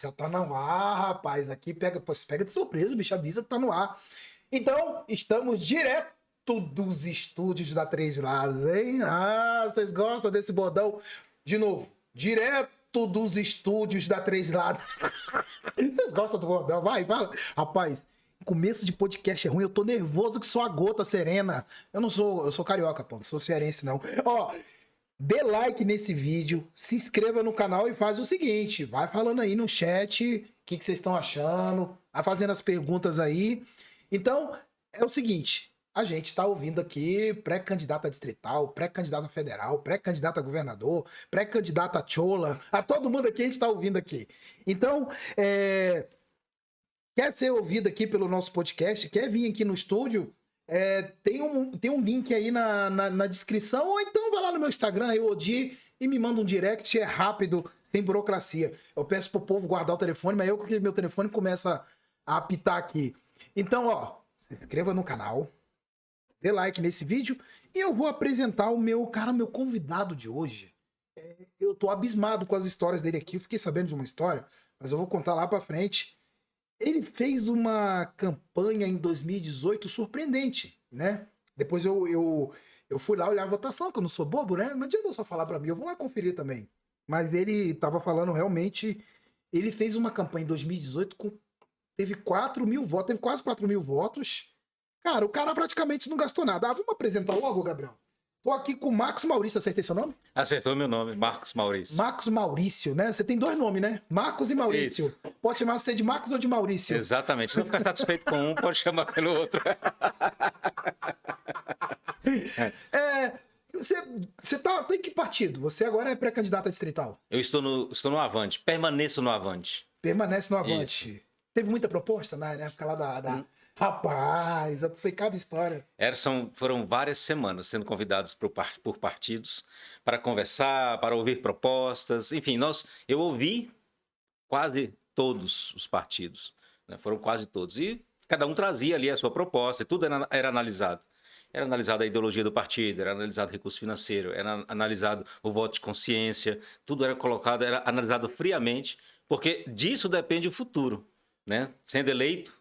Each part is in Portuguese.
Já tá no ar, rapaz. Aqui pega, pô, pega de surpresa, bicho, avisa que tá no ar. Então, estamos direto dos estúdios da Três Lados, hein? Ah, vocês gostam desse bordão? De novo, direto dos estúdios da Três Lados. Vocês gostam do bordão? Vai, fala. Rapaz, começo de podcast é ruim, eu tô nervoso que sou a gota serena. Eu sou carioca, pô, não sou cearense, não. Ó, dê like nesse vídeo, se inscreva no canal e faz o seguinte, vai falando aí no chat o que vocês estão achando, vai fazendo as perguntas aí. Então, é o seguinte, a gente tá ouvindo aqui pré-candidata a distrital, pré-candidata a federal, pré-candidata a governador, pré-candidata a chola, a todo mundo aqui a gente tá ouvindo aqui. Então, quer ser ouvido aqui pelo nosso podcast, quer vir aqui no estúdio, tem um link aí na descrição, ou então vai lá no meu Instagram, eu Odi, e me manda um direct, é rápido, sem burocracia. Eu peço pro povo guardar o telefone, mas meu telefone começa a apitar aqui. Então, ó, se inscreva no canal, dê like nesse vídeo, e eu vou apresentar o meu convidado de hoje. Eu tô abismado com as histórias dele aqui, eu fiquei sabendo de uma história, mas eu vou contar lá pra frente. Ele fez uma campanha em 2018 surpreendente, né? Depois eu fui lá olhar a votação, que eu não sou bobo, né? Não adianta só falar pra mim, eu vou lá conferir também. Mas ele tava falando realmente... Ele fez uma campanha em 2018 teve 4 mil votos, teve quase 4 mil votos. Cara, o cara praticamente não gastou nada. Ah, vamos apresentar logo, Gabriel? Tô aqui com o Marcos Maurício, acertei seu nome? Acertou meu nome, Marcos Maurício. Marcos Maurício, né? Você tem dois nomes, né? Marcos e Maurício. Isso. Pode chamar você de Marcos ou de Maurício? Exatamente. Se não ficar satisfeito com um, pode chamar pelo outro. Você tá em que partido? Você agora é pré-candidato a distrital. Eu estou no Avante, permaneço no Avante. Permanece no Avante. Isso. Teve muita proposta na época lá da... Rapaz, eu sei cada história. Foram várias semanas sendo convidados por partidos para conversar, para ouvir propostas. Enfim, eu ouvi quase todos os partidos, né? Foram quase todos. E cada um trazia ali a sua proposta e tudo era analisado. Era analisada a ideologia do partido, era analisado o recurso financeiro, era analisado o voto de consciência, tudo era colocado, era analisado friamente, porque disso depende o futuro, né? Sendo eleito,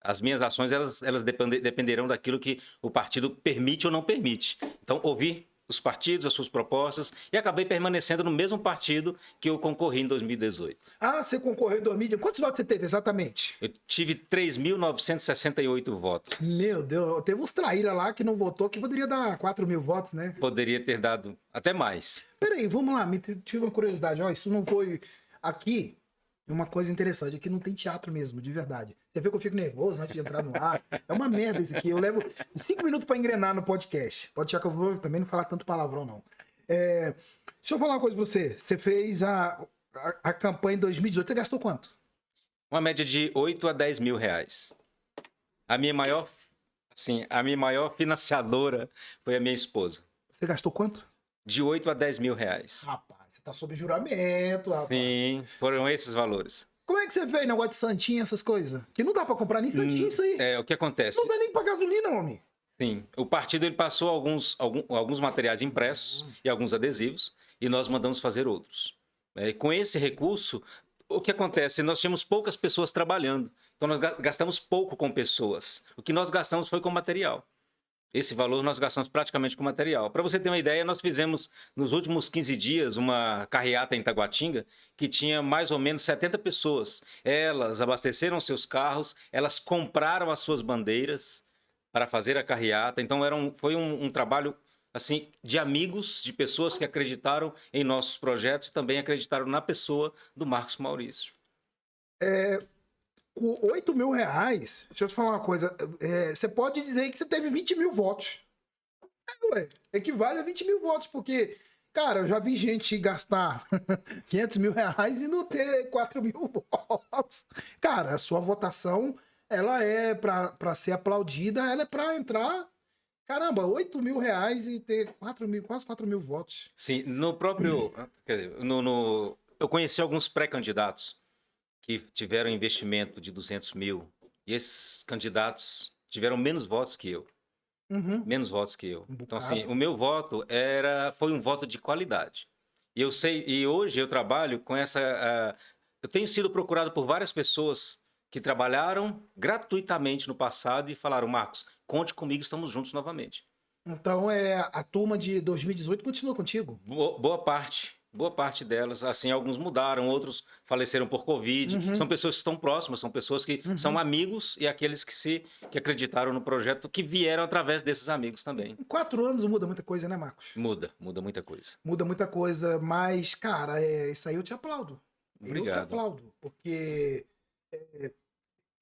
as minhas ações elas dependerão daquilo que o partido permite ou não permite. Então, ouvi os partidos, as suas propostas, e acabei permanecendo no mesmo partido que eu concorri em 2018. Ah, você concorreu em 2018. Quantos votos você teve exatamente? Eu tive 3.968 votos. Meu Deus, teve uns traíra lá que não votou, que poderia dar 4 mil votos, né? Poderia ter dado até mais. Peraí, vamos lá, tive uma curiosidade. Ó, isso não foi... Aqui, uma coisa interessante, aqui não tem teatro mesmo, de verdade. Você vê que eu fico nervoso antes de entrar no ar. É uma merda isso aqui. Eu levo 5 minutos para engrenar no podcast. Pode achar que eu vou também não falar tanto palavrão, não. Deixa eu falar uma coisa pra você. Você fez a campanha em 2018. Você gastou quanto? Uma média de 8 a 10 mil reais. A minha maior financiadora foi a minha esposa. Você gastou quanto? De 8 a 10 mil reais. Rapaz, você tá sob juramento, rapaz. Sim, foram esses valores. Como é que você fez negócio de santinha, essas coisas? Que não dá pra comprar nem santinha isso aí. O que acontece? Não dá nem pra gasolina, homem. Sim, o partido ele passou alguns materiais impressos e alguns adesivos, e nós mandamos fazer outros. Com esse recurso, o que acontece? Nós tínhamos poucas pessoas trabalhando, então nós gastamos pouco com pessoas. O que nós gastamos foi com material. Esse valor nós gastamos praticamente com material. Para você ter uma ideia, nós fizemos nos últimos 15 dias uma carreata em Taguatinga que tinha mais ou menos 70 pessoas. Elas abasteceram seus carros, elas compraram as suas bandeiras para fazer a carreata. Então foi um trabalho assim de amigos, de pessoas que acreditaram em nossos projetos e também acreditaram na pessoa do Marcos Maurício. Com 8 mil reais, deixa eu te falar uma coisa, você pode dizer que você teve 20 mil votos. Equivale a 20 mil votos, porque, cara, eu já vi gente gastar 500 mil reais e não ter 4 mil votos. Cara, a sua votação, ela é pra ser aplaudida, ela é pra entrar... Caramba, 8 mil reais e ter quase 4 mil votos. Sim, no próprio... Quer dizer, eu conheci alguns pré-candidatos que tiveram investimento de 200 mil, e esses candidatos tiveram menos votos que eu. Uhum. Menos votos que eu. Então, assim, o meu voto foi um voto de qualidade. E hoje eu trabalho com essa... Eu tenho sido procurado por várias pessoas que trabalharam gratuitamente no passado e falaram, Marcos, conte comigo, estamos juntos novamente. Então, a turma de 2018 continua contigo? Boa parte delas, assim, alguns mudaram, outros faleceram por Covid. Uhum. São pessoas que estão próximas, são pessoas que são amigos e aqueles que acreditaram no projeto, que vieram através desses amigos também. Em 4 anos muda muita coisa, né, Marcos? Muda muita coisa. Muda muita coisa, mas, cara, isso aí eu te aplaudo. Obrigado. Eu te aplaudo, porque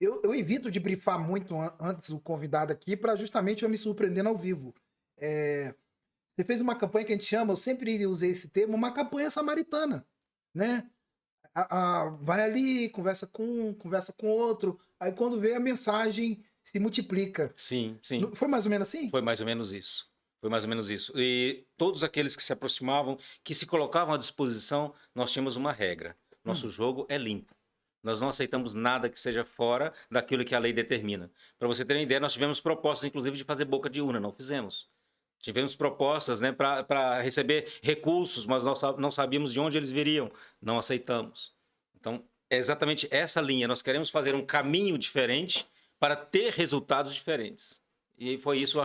eu evito de brifar muito antes o convidado aqui para justamente eu me surpreendendo ao vivo. Você fez uma campanha que a gente chama, eu sempre usei esse termo, uma campanha samaritana, né? Vai ali, conversa com um, conversa com outro, aí quando vê a mensagem se multiplica. Sim. Foi mais ou menos assim? Foi mais ou menos isso. E todos aqueles que se aproximavam, que se colocavam à disposição, nós tínhamos uma regra. Nosso jogo é limpo. Nós não aceitamos nada que seja fora daquilo que a lei determina. Para você ter uma ideia, nós tivemos propostas, inclusive, de fazer boca de urna. Não fizemos. Tivemos propostas, né, para receber recursos, mas nós não sabíamos de onde eles viriam. Não aceitamos. Então, é exatamente essa linha. Nós queremos fazer um caminho diferente para ter resultados diferentes. E foi isso,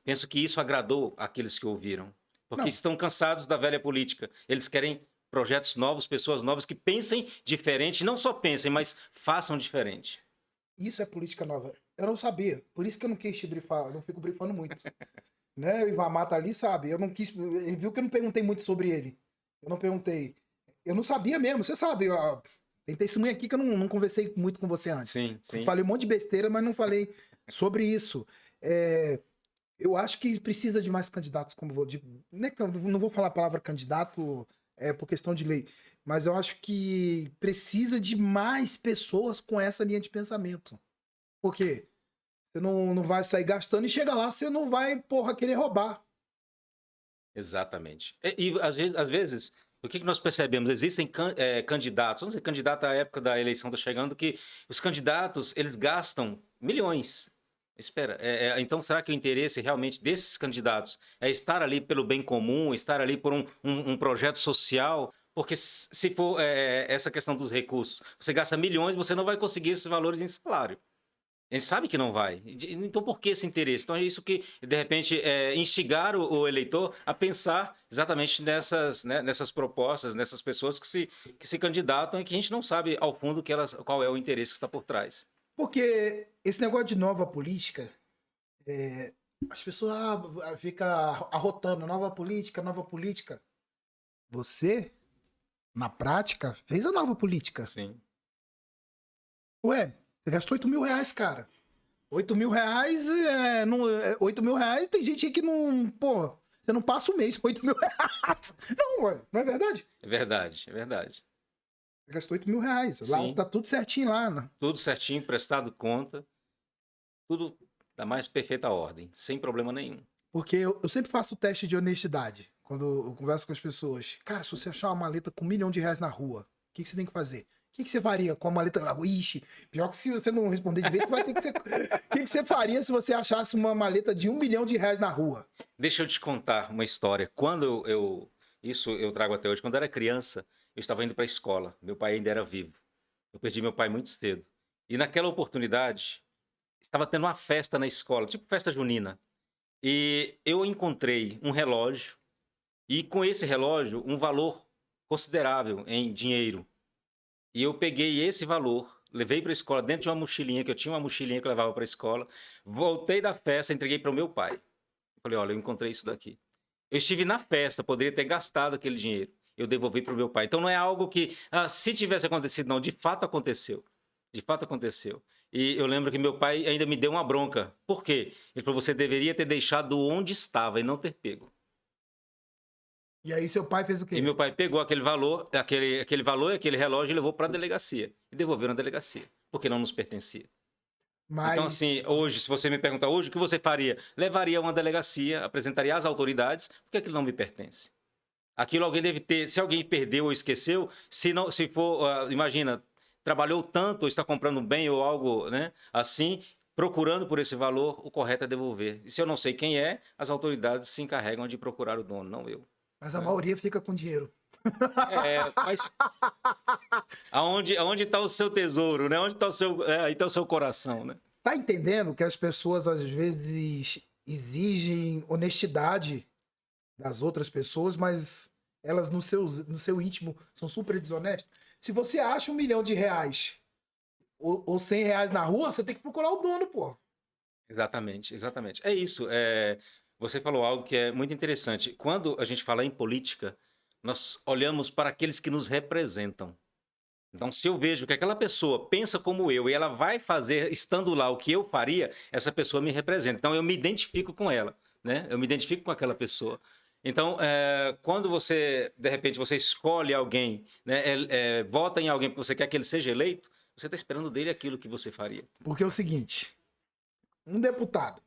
penso que isso agradou aqueles que ouviram. Porque estão cansados da velha política. Eles querem projetos novos, pessoas novas que pensem diferente. Não só pensem, mas façam diferente. Isso é política nova. Eu não sabia. Por isso que eu não quis te brifar. Eu não fico brifando muito. Né? O Ivan Mata ali, sabe? Eu não quis. Ele viu que eu não perguntei muito sobre ele. Eu não perguntei. Eu não sabia mesmo. Você sabe, tem testemunha aqui que eu não conversei muito com você antes. Sim. Falei um monte de besteira, mas não falei sobre isso. Eu acho que precisa de mais candidatos como não vou falar a palavra candidato por questão de lei, mas eu acho que precisa de mais pessoas com essa linha de pensamento. Por quê? Você não vai sair gastando e chega lá, você não vai, querer roubar. Exatamente. E às vezes, o que nós percebemos? Existem candidatos, vamos dizer, candidato à época da eleição está chegando, que os candidatos, eles gastam milhões. Espera, então será que o interesse realmente desses candidatos é estar ali pelo bem comum, estar ali por um projeto social? Porque se for essa questão dos recursos, você gasta milhões, você não vai conseguir esses valores em salário. A gente sabe que não vai. Então, por que esse interesse? Então, é isso que, de repente, instigar o eleitor a pensar exatamente nessas propostas, nessas pessoas que se candidatam e que a gente não sabe, ao fundo, qual é o interesse que está por trás. Porque esse negócio de nova política, as pessoas ficam arrotando nova política. Você, na prática, fez a nova política. Sim. Ué, você gastou 8 mil reais, cara. 8 mil reais, 8 mil reais, tem gente aí que não... Pô, você não passa o mês com 8 mil reais. Não, ué, não é verdade? É verdade. Você gastou 8 mil reais. Sim. Lá tá tudo certinho lá, né? Tudo certinho, prestado conta. Tudo da mais perfeita ordem, sem problema nenhum. Porque eu sempre faço o teste de honestidade quando eu converso com as pessoas. Cara, se você achar uma maleta com R$1 milhão na rua, o que você tem que fazer? O que você faria com a maleta? Ixi, pior que se você não responder direito, vai ter que ser... O que você faria se você achasse uma maleta de R$1 milhão na rua? Deixa eu te contar uma história. Isso eu trago até hoje. Quando eu era criança, eu estava indo para a escola. Meu pai ainda era vivo. Eu perdi meu pai muito cedo. E naquela oportunidade, estava tendo uma festa na escola, tipo festa junina. E eu encontrei um relógio. E com esse relógio, um valor considerável em dinheiro. E eu peguei esse valor, levei para a escola dentro de uma mochilinha, que eu tinha uma mochilinha que eu levava para a escola. Voltei da festa, entreguei para o meu pai. Eu falei, olha, eu encontrei isso daqui. Eu estive na festa, poderia ter gastado aquele dinheiro. Eu devolvi para o meu pai. Então não é algo que, se tivesse acontecido, não. De fato aconteceu. De fato aconteceu. E eu lembro que meu pai ainda me deu uma bronca. Por quê? Ele falou, você deveria ter deixado onde estava e não ter pego. E aí seu pai fez o quê? E meu pai pegou aquele valor, aquele relógio e levou para a delegacia. E devolveu na delegacia, porque não nos pertencia. Mas... Então, assim, hoje, se você me perguntar hoje, o que você faria? Levaria a uma delegacia, apresentaria às autoridades, porque aquilo não me pertence. Aquilo alguém deve ter, se alguém perdeu ou esqueceu, se for, imagina, trabalhou tanto, ou está comprando um bem ou algo, né, assim, procurando por esse valor, o correto é devolver. E se eu não sei quem é, as autoridades se encarregam de procurar o dono, não eu. Mas a maioria fica com dinheiro. Mas Aonde está o seu tesouro, né? Onde está o seu, aí tá o seu coração, né? Tá entendendo que as pessoas às vezes exigem honestidade das outras pessoas, mas elas no seu íntimo são super desonestas? Se você acha R$ 1 milhão ou R$ 100 na rua, você tem que procurar o dono, pô. Exatamente, exatamente. É isso. Você falou algo que é muito interessante. Quando a gente fala em política, nós olhamos para aqueles que nos representam. Então, se eu vejo que aquela pessoa pensa como eu e ela vai fazer, estando lá, o que eu faria, essa pessoa me representa. Então, eu me identifico com ela, né? Eu me identifico com aquela pessoa. Então, quando você, de repente, você escolhe alguém, né? Vota em alguém porque você quer que ele seja eleito, você está esperando dele aquilo que você faria. Porque é o seguinte, um deputado,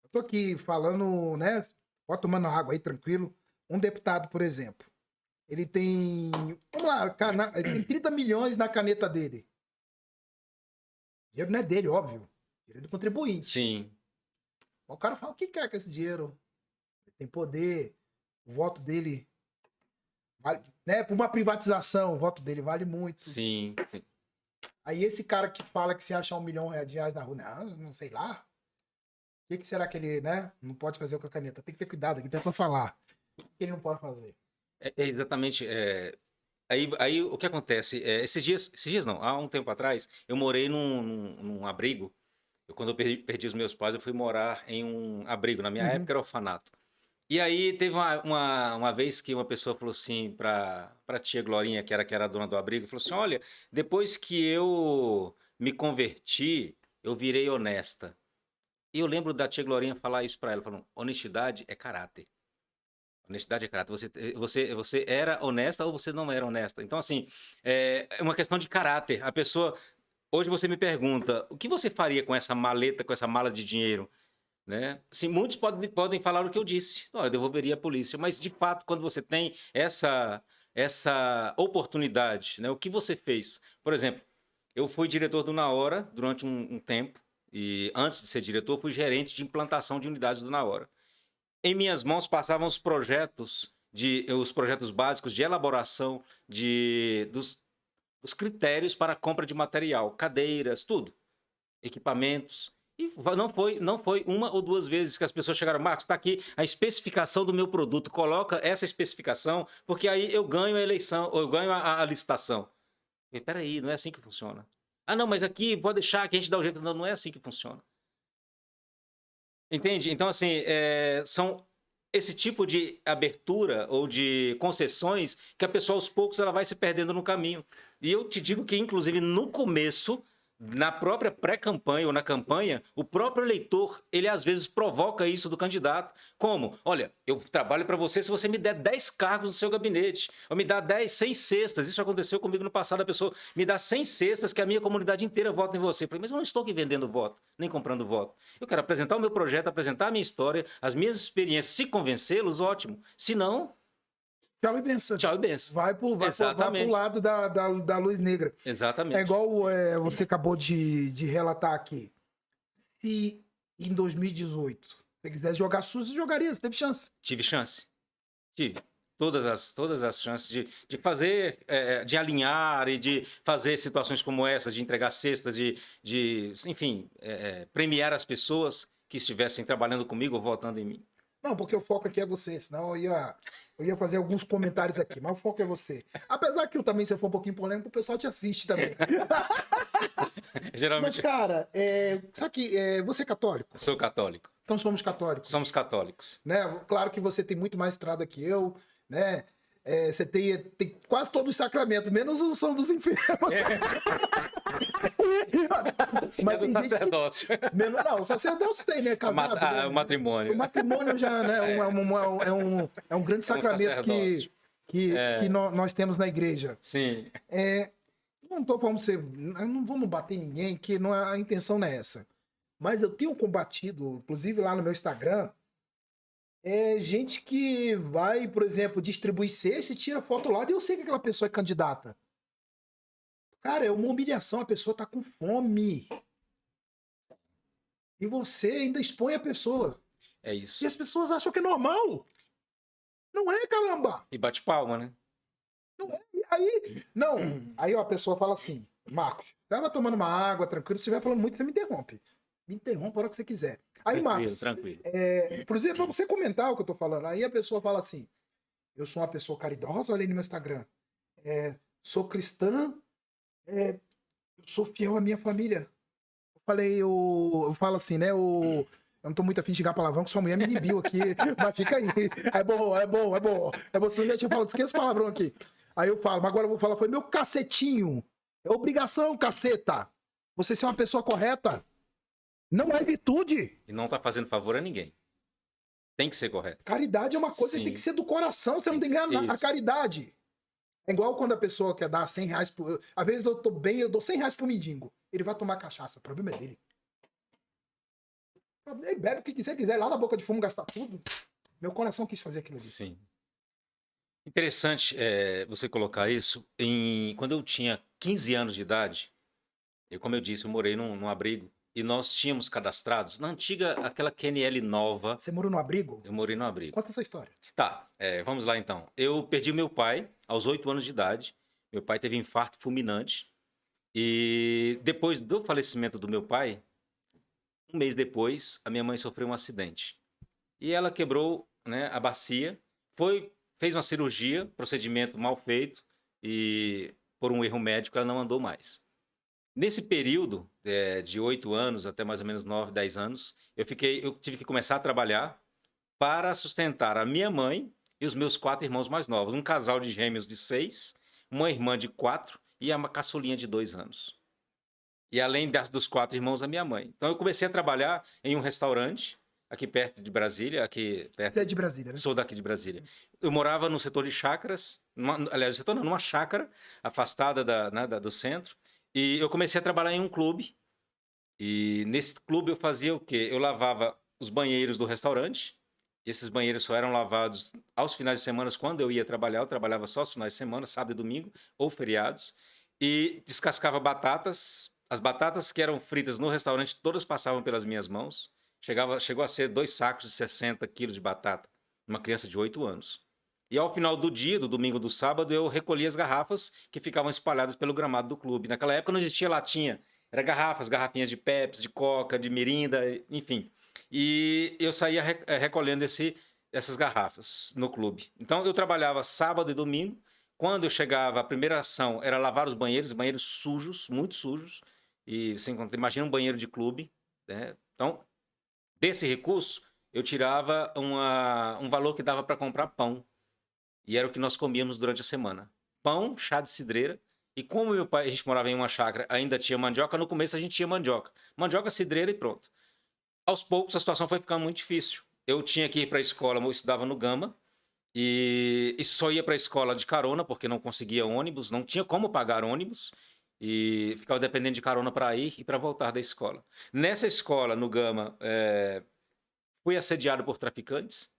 eu tô aqui falando, né? Pode tomando água aí, tranquilo. Um deputado, por exemplo, ele tem, vamos lá, ele tem 30 milhões na caneta dele. O dinheiro não é dele, óbvio. Dinheiro é do contribuinte. Sim. O cara fala, o que quer com esse dinheiro? Ele tem poder, o voto dele vale, né? Por uma privatização, o voto dele vale muito. Sim, sim. Aí esse cara que fala que se achar R$ 1 milhão na rua, não sei lá. O que será que ele, né? Não pode fazer com a caneta? Tem que ter cuidado aqui, até pra falar. O que ele não pode fazer? Exatamente. Aí o que acontece? Esses dias não, há um tempo atrás, eu morei num abrigo. Quando eu perdi os meus pais, eu fui morar em um abrigo. Na minha época era orfanato. E aí teve uma vez que uma pessoa falou assim pra tia Glorinha, que era a dona do abrigo, falou assim: olha, depois que eu me converti, eu virei honesta. E eu lembro da tia Glorinha falar isso pra ela, falando: honestidade é caráter. Honestidade é caráter. Você era honesta ou você não era honesta? Então, assim, é uma questão de caráter. A pessoa. Hoje você me pergunta: o que você faria com essa maleta, com essa mala de dinheiro? Né? Assim, muitos podem falar o que eu disse. Olha, eu devolveria a polícia. Mas, de fato, quando você tem essa oportunidade, né? O que você fez? Por exemplo, eu fui diretor do Na Hora durante um tempo. E antes de ser diretor, fui gerente de implantação de unidades do Na Hora. Em minhas mãos passavam os projetos básicos de elaboração dos critérios para a compra de material, cadeiras, tudo, equipamentos. E não foi uma ou duas vezes que as pessoas chegaram: Marcos, está aqui a especificação do meu produto, coloca essa especificação, porque aí eu ganho a eleição, ou eu ganho a licitação. Espera aí, não é assim que funciona. Ah, não, mas aqui pode deixar que a gente dá o jeito. Não, não é assim que funciona. Entende? Então, assim, são esse tipo de abertura ou de concessões que a pessoa, aos poucos, ela vai se perdendo no caminho. E eu te digo que, inclusive, no começo, na própria pré-campanha ou na campanha, o próprio eleitor, ele às vezes provoca isso do candidato. Como? Olha, eu trabalho para você se você me der 10 cargos no seu gabinete, ou me dá 100 cestas. Isso aconteceu comigo no passado, a pessoa me dá 100 cestas que a minha comunidade inteira vota em você. Eu falei: mas eu não estou aqui vendendo voto, nem comprando voto. Eu quero apresentar o meu projeto, apresentar a minha história, as minhas experiências. Se convencê-los, ótimo. Se não, Tchau e benção. tchau e benção. Vai pro lado da luz negra. Exatamente. É igual você acabou de relatar aqui. Se em 2018 você quisesse jogar SUS, você jogaria, você teve chance. Tive chance. Tive. Todas as chances de fazer, de alinhar e de fazer situações como essa, de entregar cestas, enfim, premiar as pessoas que estivessem trabalhando comigo ou votando em mim. Não, porque o foco aqui é você, senão eu ia fazer alguns comentários aqui, mas o foco é você. Apesar que eu também, se eu for um pouquinho polêmico, o pessoal te assiste também. Geralmente. Mas, cara, sabe que você é católico? Eu sou católico. Então somos católicos. Somos católicos. Né? Claro que você tem muito mais estrada que eu, né? Você tem quase todos os sacramentos, menos o São dos Enfermos. Mas do sacerdócio. Não, o sacerdócio tem, né? Casado. O matrimônio. O matrimônio já, né? É um grande sacramento que nós temos na igreja. Sim. Não tô falando não vamos bater em ninguém, que a intenção não é essa. Mas eu tenho combatido, inclusive lá no meu Instagram, gente que vai, por exemplo, distribuir cesta e tira foto lá e eu sei que aquela pessoa é candidata. Cara, é uma humilhação, a pessoa tá com fome. E você ainda expõe a pessoa. É isso. E as pessoas acham que é normal. Não é, caramba! E bate palma, né? Não é. Aí ó, a pessoa fala assim, Marcos, você vai tomando uma água, tranquilo, se estiver falando muito, você me interrompe. Me interrompa a hora que você quiser. Aí, Marcos, Tranquilo. por exemplo, pra você comentar o que eu tô falando, aí a pessoa fala assim, eu sou uma pessoa caridosa, olha aí no meu Instagram, sou cristã, eu sou fiel à minha família. Eu falo assim, né, eu não tô muito afim de xingar palavrão, que sua mulher me inibiu aqui, mas fica aí. É bom. Você já tinha falado 500 palavrão aqui. Aí eu falo, mas agora eu vou falar, foi meu cacetinho. É obrigação, caceta. Você ser uma pessoa correta. Não é virtude. E não tá fazendo favor a ninguém. Tem que ser correto. Caridade é uma coisa que Sim. tem que ser do coração, você não tem que ganhar a caridade. É igual quando a pessoa quer dar 100 reais por... Às vezes eu tô bem, eu dou 100 reais pro mendigo. Ele vai tomar cachaça, o problema é dele. Ele bebe o que quiser, lá na boca de fumo gastar tudo. Meu coração quis fazer aquilo ali. Sim. Interessante você colocar isso. Quando eu tinha 15 anos de idade, como eu disse, eu morei num abrigo e nós tínhamos cadastrados, na antiga, aquela QNL nova. Você morou no abrigo? Eu morei no abrigo. Conta essa história. Tá, vamos lá então. Eu perdi meu pai aos 8 anos de idade. Meu pai teve infarto fulminante. E depois do falecimento do meu pai, um mês depois, a minha mãe sofreu um acidente. E ela quebrou, né, a bacia, fez uma cirurgia, procedimento mal feito, e por um erro médico ela não andou mais. Nesse período de 8 anos até mais ou menos 9, 10 anos, eu tive que começar a trabalhar para sustentar a minha mãe e os meus 4 irmãos mais novos. Um casal de gêmeos de 6, uma irmã de 4 e uma caçulinha de 2 anos. E além dos 4 irmãos, a minha mãe. Então eu comecei a trabalhar em um restaurante, aqui perto de Brasília. Aqui perto... Você é de Brasília, né? Sou daqui de Brasília. Eu morava no setor de chácaras, aliás, numa chácara, afastada do centro. E eu comecei a trabalhar em um clube. E nesse clube eu fazia o quê? Eu lavava os banheiros do restaurante. Esses banheiros só eram lavados aos finais de semana, quando eu ia trabalhar. Eu trabalhava só aos finais de semana, sábado e domingo, ou feriados. E descascava batatas. As batatas que eram fritas no restaurante, todas passavam pelas minhas mãos. Chegou a ser 2 sacos de 60 quilos de batata. Uma criança de 8 anos. E ao final do dia, do domingo, do sábado, eu recolhia as garrafas que ficavam espalhadas pelo gramado do clube. Naquela época não existia latinha. Era garrafinhas de Pepsi, de Coca, de Mirinda, enfim. E eu saía recolhendo essas garrafas no clube. Então eu trabalhava sábado e domingo. Quando eu chegava, a primeira ação era lavar os banheiros sujos, muito sujos. E você imagina um banheiro de clube, né? Então, desse recurso, eu tirava um valor que dava para comprar pão. E era o que nós comíamos durante a semana. Pão, chá de cidreira. E como meu pai, a gente morava em uma chácara, ainda tinha mandioca, no começo a gente tinha mandioca. Mandioca, cidreira e pronto. Aos poucos a situação foi ficando muito difícil. Eu tinha que ir para a escola, eu estudava no Gama. E só ia para a escola de carona, porque não conseguia ônibus, não tinha como pagar ônibus. E ficava dependendo de carona para ir e para voltar da escola. Nessa escola, no Gama, fui assediado por traficantes.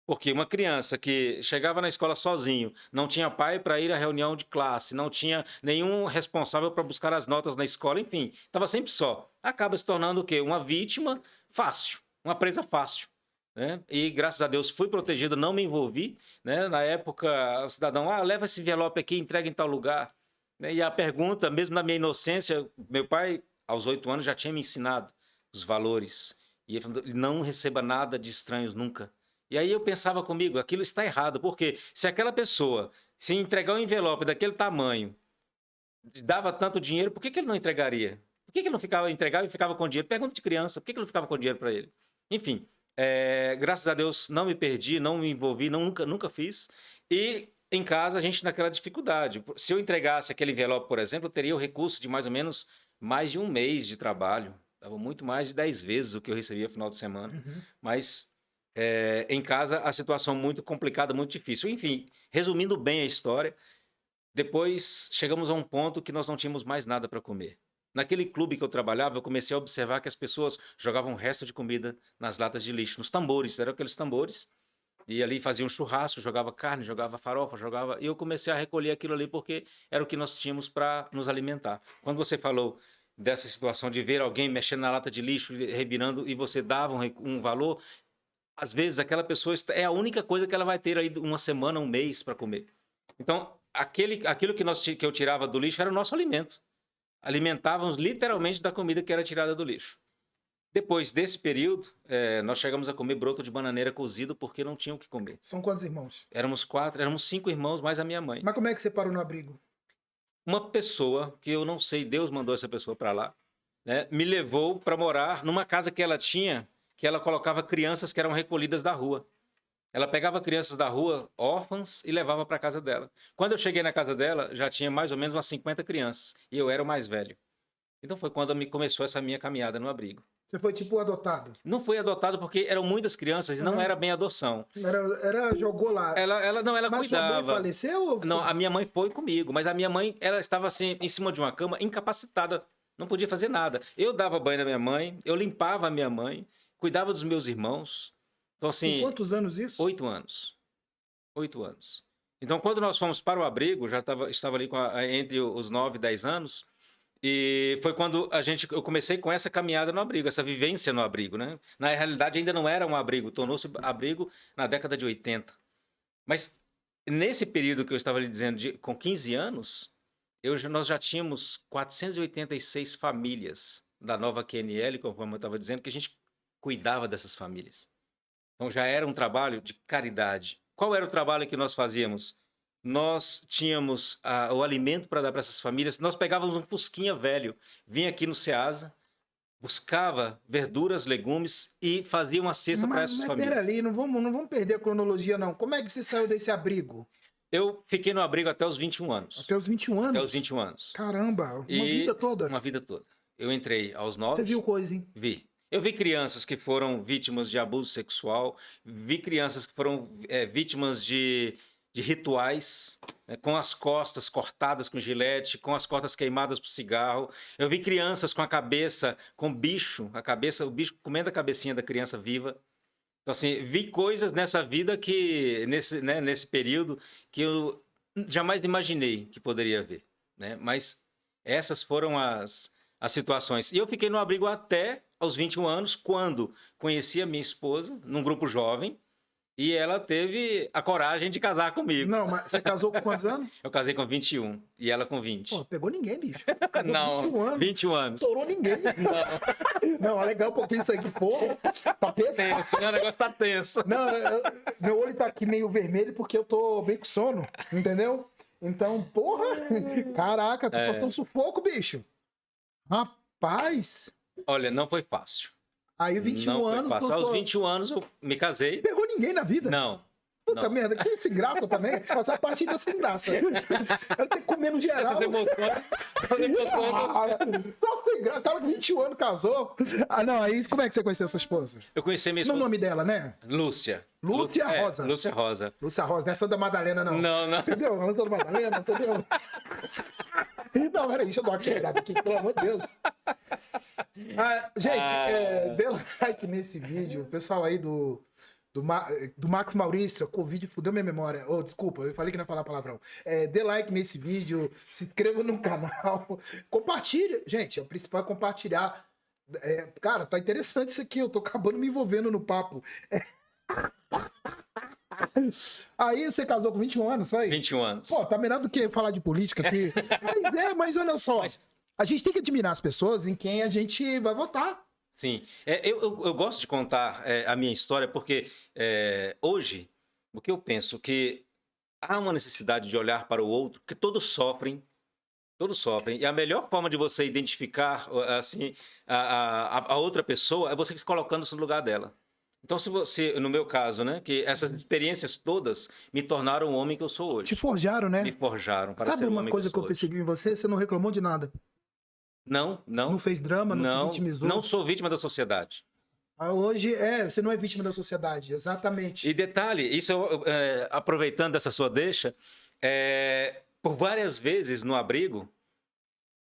Porque uma criança que chegava na escola sozinho, não tinha pai para ir à reunião de classe, não tinha nenhum responsável para buscar as notas na escola, enfim, estava sempre só. Acaba se tornando o quê? Uma vítima fácil, uma presa fácil. Né? E graças a Deus fui protegido, não me envolvi. Né? Na época, o cidadão, leva esse envelope aqui, entrega em tal lugar. Né? E a pergunta, mesmo na minha inocência, meu pai, aos 8 anos, já tinha me ensinado os valores. E ele falou, não receba nada de estranhos nunca. E aí eu pensava comigo, aquilo está errado, porque se aquela pessoa se entregar um envelope daquele tamanho, dava tanto dinheiro, por que ele não entregaria? Por que ele não entregava e ficava com dinheiro? Pergunta de criança, por que ele não ficava com dinheiro para ele? Enfim, graças a Deus não me perdi, não me envolvi, nunca fiz. E em casa a gente naquela dificuldade. Se eu entregasse aquele envelope, por exemplo, eu teria o recurso de mais ou menos mais de um mês de trabalho. Dava muito mais de 10 vezes o que eu recebia no final de semana. Uhum. Mas... em casa, a situação muito complicada, muito difícil. Enfim, resumindo bem a história, depois chegamos a um ponto que nós não tínhamos mais nada para comer. Naquele clube que eu trabalhava, eu comecei a observar que as pessoas jogavam o resto de comida nas latas de lixo, nos tambores, eram aqueles tambores, e ali faziam churrasco, jogava carne, jogava farofa, e eu comecei a recolher aquilo ali porque era o que nós tínhamos para nos alimentar. Quando você falou dessa situação de ver alguém mexendo na lata de lixo, revirando, e você dava um valor... Às vezes, aquela pessoa é a única coisa que ela vai ter aí uma semana, um mês para comer. Então, aquilo que eu tirava do lixo era o nosso alimento. Alimentávamos literalmente da comida que era tirada do lixo. Depois desse período, nós chegamos a comer broto de bananeira cozido porque não tinham o que comer. São quantos irmãos? Éramos 5 irmãos, mais a minha mãe. Mas como é que você parou no abrigo? Uma pessoa, que eu não sei, Deus mandou essa pessoa para lá, né, me levou para morar numa casa que ela tinha, que ela colocava crianças que eram recolhidas da rua. Ela pegava crianças da rua, órfãs, e levava para casa dela. Quando eu cheguei na casa dela, já tinha mais ou menos umas 50 crianças, e eu era o mais velho. Então foi quando começou essa minha caminhada no abrigo. Você foi tipo adotado? Não foi adotado porque eram muitas crianças e não era bem adoção. Jogou lá. Ela Mas cuidava. sua mãe faleceu? Não, a minha mãe foi comigo, mas a minha mãe, ela estava assim, em cima de uma cama, incapacitada, não podia fazer nada. Eu dava banho na minha mãe, eu limpava a minha mãe, cuidava dos meus irmãos. Então, assim, Com quantos anos isso? 8 anos. 8 anos. Então, quando nós fomos para o abrigo, estava ali entre os 9 e 10 anos, e foi quando eu comecei com essa caminhada no abrigo, essa vivência no abrigo, né? Na realidade, ainda não era um abrigo, tornou-se abrigo na década de 80. Mas nesse período que eu estava lhe dizendo, com 15 anos, nós já tínhamos 486 famílias da nova QNL, conforme eu estava dizendo, que a gente cuidava dessas famílias. Então já era um trabalho de caridade. Qual era o trabalho que nós fazíamos? Nós tínhamos o alimento para dar para essas famílias. Nós pegávamos um fusquinha velho, vinha aqui no Ceasa, buscava verduras, legumes e fazia uma cesta para essas famílias. Mas peraí, não vamos perder a cronologia, não. Como é que você saiu desse abrigo? Eu fiquei no abrigo até os 21 anos. Até os 21 anos? Até os 21 anos. Caramba, uma vida toda. Uma vida toda. Eu entrei aos 9. Você viu coisa, hein? Vi. Eu vi crianças que foram vítimas de abuso sexual, vi crianças que foram vítimas de rituais, com as costas cortadas com gilete, com as costas queimadas por cigarro. Eu vi crianças com a cabeça, com bicho, o bicho comendo a cabecinha da criança viva. Então, assim, vi coisas nessa vida nesse período que eu jamais imaginei que poderia ver, né? Mas essas foram as situações. E eu fiquei no abrigo até aos 21 anos, quando conheci a minha esposa, num grupo jovem, e ela teve a coragem de casar comigo. Não, mas você casou com quantos anos? Eu casei com 21 e ela com 20. Pô, pegou ninguém, bicho. Não, 21 anos. 21 anos. Estourou ninguém. Não, é legal um pouquinho isso aqui, porra. Tá pensando? Tenso, o negócio tá tenso. Não, meu olho tá aqui meio vermelho porque eu tô bem com sono, entendeu? Então, porra, caraca, tu passou um sufoco, bicho. Rapaz. Olha, não foi fácil. Aí, 21 não anos. Foi fácil. Aos 21 anos eu me casei. Pegou ninguém na vida? Não. Puta merda, que sem graça também. Essa partida sem graça. Ela tem que comer no geral. Essas emoções. Cara, 21 anos casou. Ah, não, aí como é que você conheceu sua esposa? Eu conheci minha esposa. No nome dela, né? Lúcia. Lúcia Rosa. Lúcia Rosa. Lúcia Rosa, não é Santa Madalena, não. Não. Entendeu? Não é Santa Madalena, entendeu? Não, peraí, deixa eu dar uma quebrada aqui, pelo amor de Deus. Gente, dê like nesse vídeo. O pessoal aí do Max Maurício, Covid fudeu minha memória. Oh, desculpa, eu falei que não ia falar palavrão. Dê like nesse vídeo, se inscreva no canal, compartilhe. Gente, o principal é compartilhar. Cara, tá interessante isso aqui, eu tô acabando me envolvendo no papo. Aí você casou com 21 anos, só aí? 21 anos. Pô, tá melhor do que falar de política aqui. Mas olha só, a gente tem que admirar as pessoas em quem a gente vai votar. Sim, eu gosto de contar a minha história porque hoje, o que eu penso que há uma necessidade de olhar para o outro, porque todos sofrem, e a melhor forma de você identificar assim, a outra pessoa é você colocando-se no lugar dela. Então, se você, no meu caso, né, que essas experiências todas me tornaram o homem que eu sou hoje. Te forjaram, né? Me forjaram para ser o Sabe homem uma coisa que eu percebi em você? Você não reclamou de nada. Não. Não fez drama, não se vitimizou. Não sou vítima da sociedade. Hoje, você não é vítima da sociedade, exatamente. E detalhe, isso aproveitando essa sua deixa, por várias vezes no abrigo,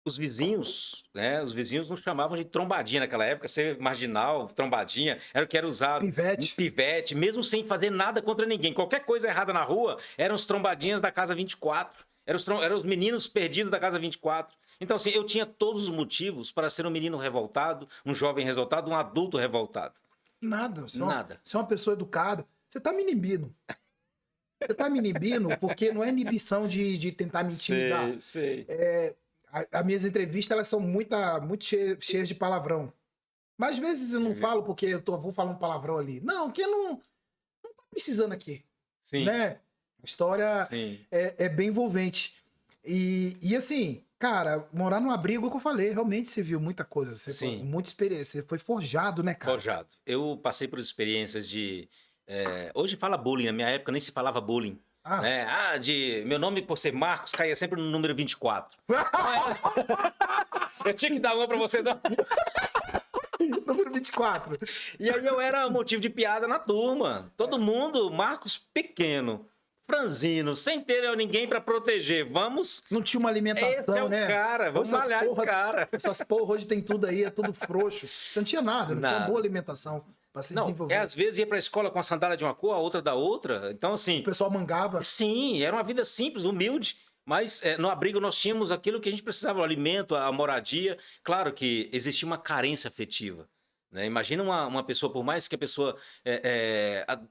os vizinhos nos chamavam de trombadinha naquela época, ser marginal, trombadinha, era o que era usado. Pivete, mesmo sem fazer nada contra ninguém. Qualquer coisa errada na rua, eram os trombadinhas da Casa 24. Eram os meninos perdidos da Casa 24. Então, assim, eu tinha todos os motivos para ser um menino revoltado, um jovem revoltado, um adulto revoltado. Nada. Nada. Você é uma pessoa educada. Você tá me inibindo. Você tá me inibindo porque não é inibição de tentar me intimidar. Sei. As minhas entrevistas, elas são muito cheias de palavrão. Mas às vezes eu não falo porque vou falar um palavrão ali. Não, porque não tá precisando aqui. Sim. Né? A história Sim. é bem envolvente. E assim, cara, morar no abrigo, que eu falei, realmente você viu muita coisa. Sim. Muita experiência. Você foi forjado, né, cara? Forjado. Eu passei por experiências de... hoje fala bullying, na minha época nem se falava bullying. Ah. Né? Meu nome, por ser Marcos, caía sempre no número 24. Eu tinha que dar uma pra você dar. Número 24. E aí eu era motivo de piada na turma. Todo mundo, Marcos pequeno, franzino, sem ter ninguém pra proteger. Vamos... Não tinha uma alimentação, Esse é o né? cara, vamos malhar esse cara. Essas porra hoje tem tudo aí, é tudo frouxo. Você não tinha nada, não tinha uma boa alimentação pra se desenvolver. Às vezes ia pra escola com a sandália de uma cor, a outra da outra. Então, assim... O pessoal mangava. Sim, era uma vida simples, humilde. Mas no abrigo nós tínhamos aquilo que a gente precisava, o alimento, a moradia. Claro que existia uma carência afetiva. Né? Imagina uma pessoa, por mais que a pessoa,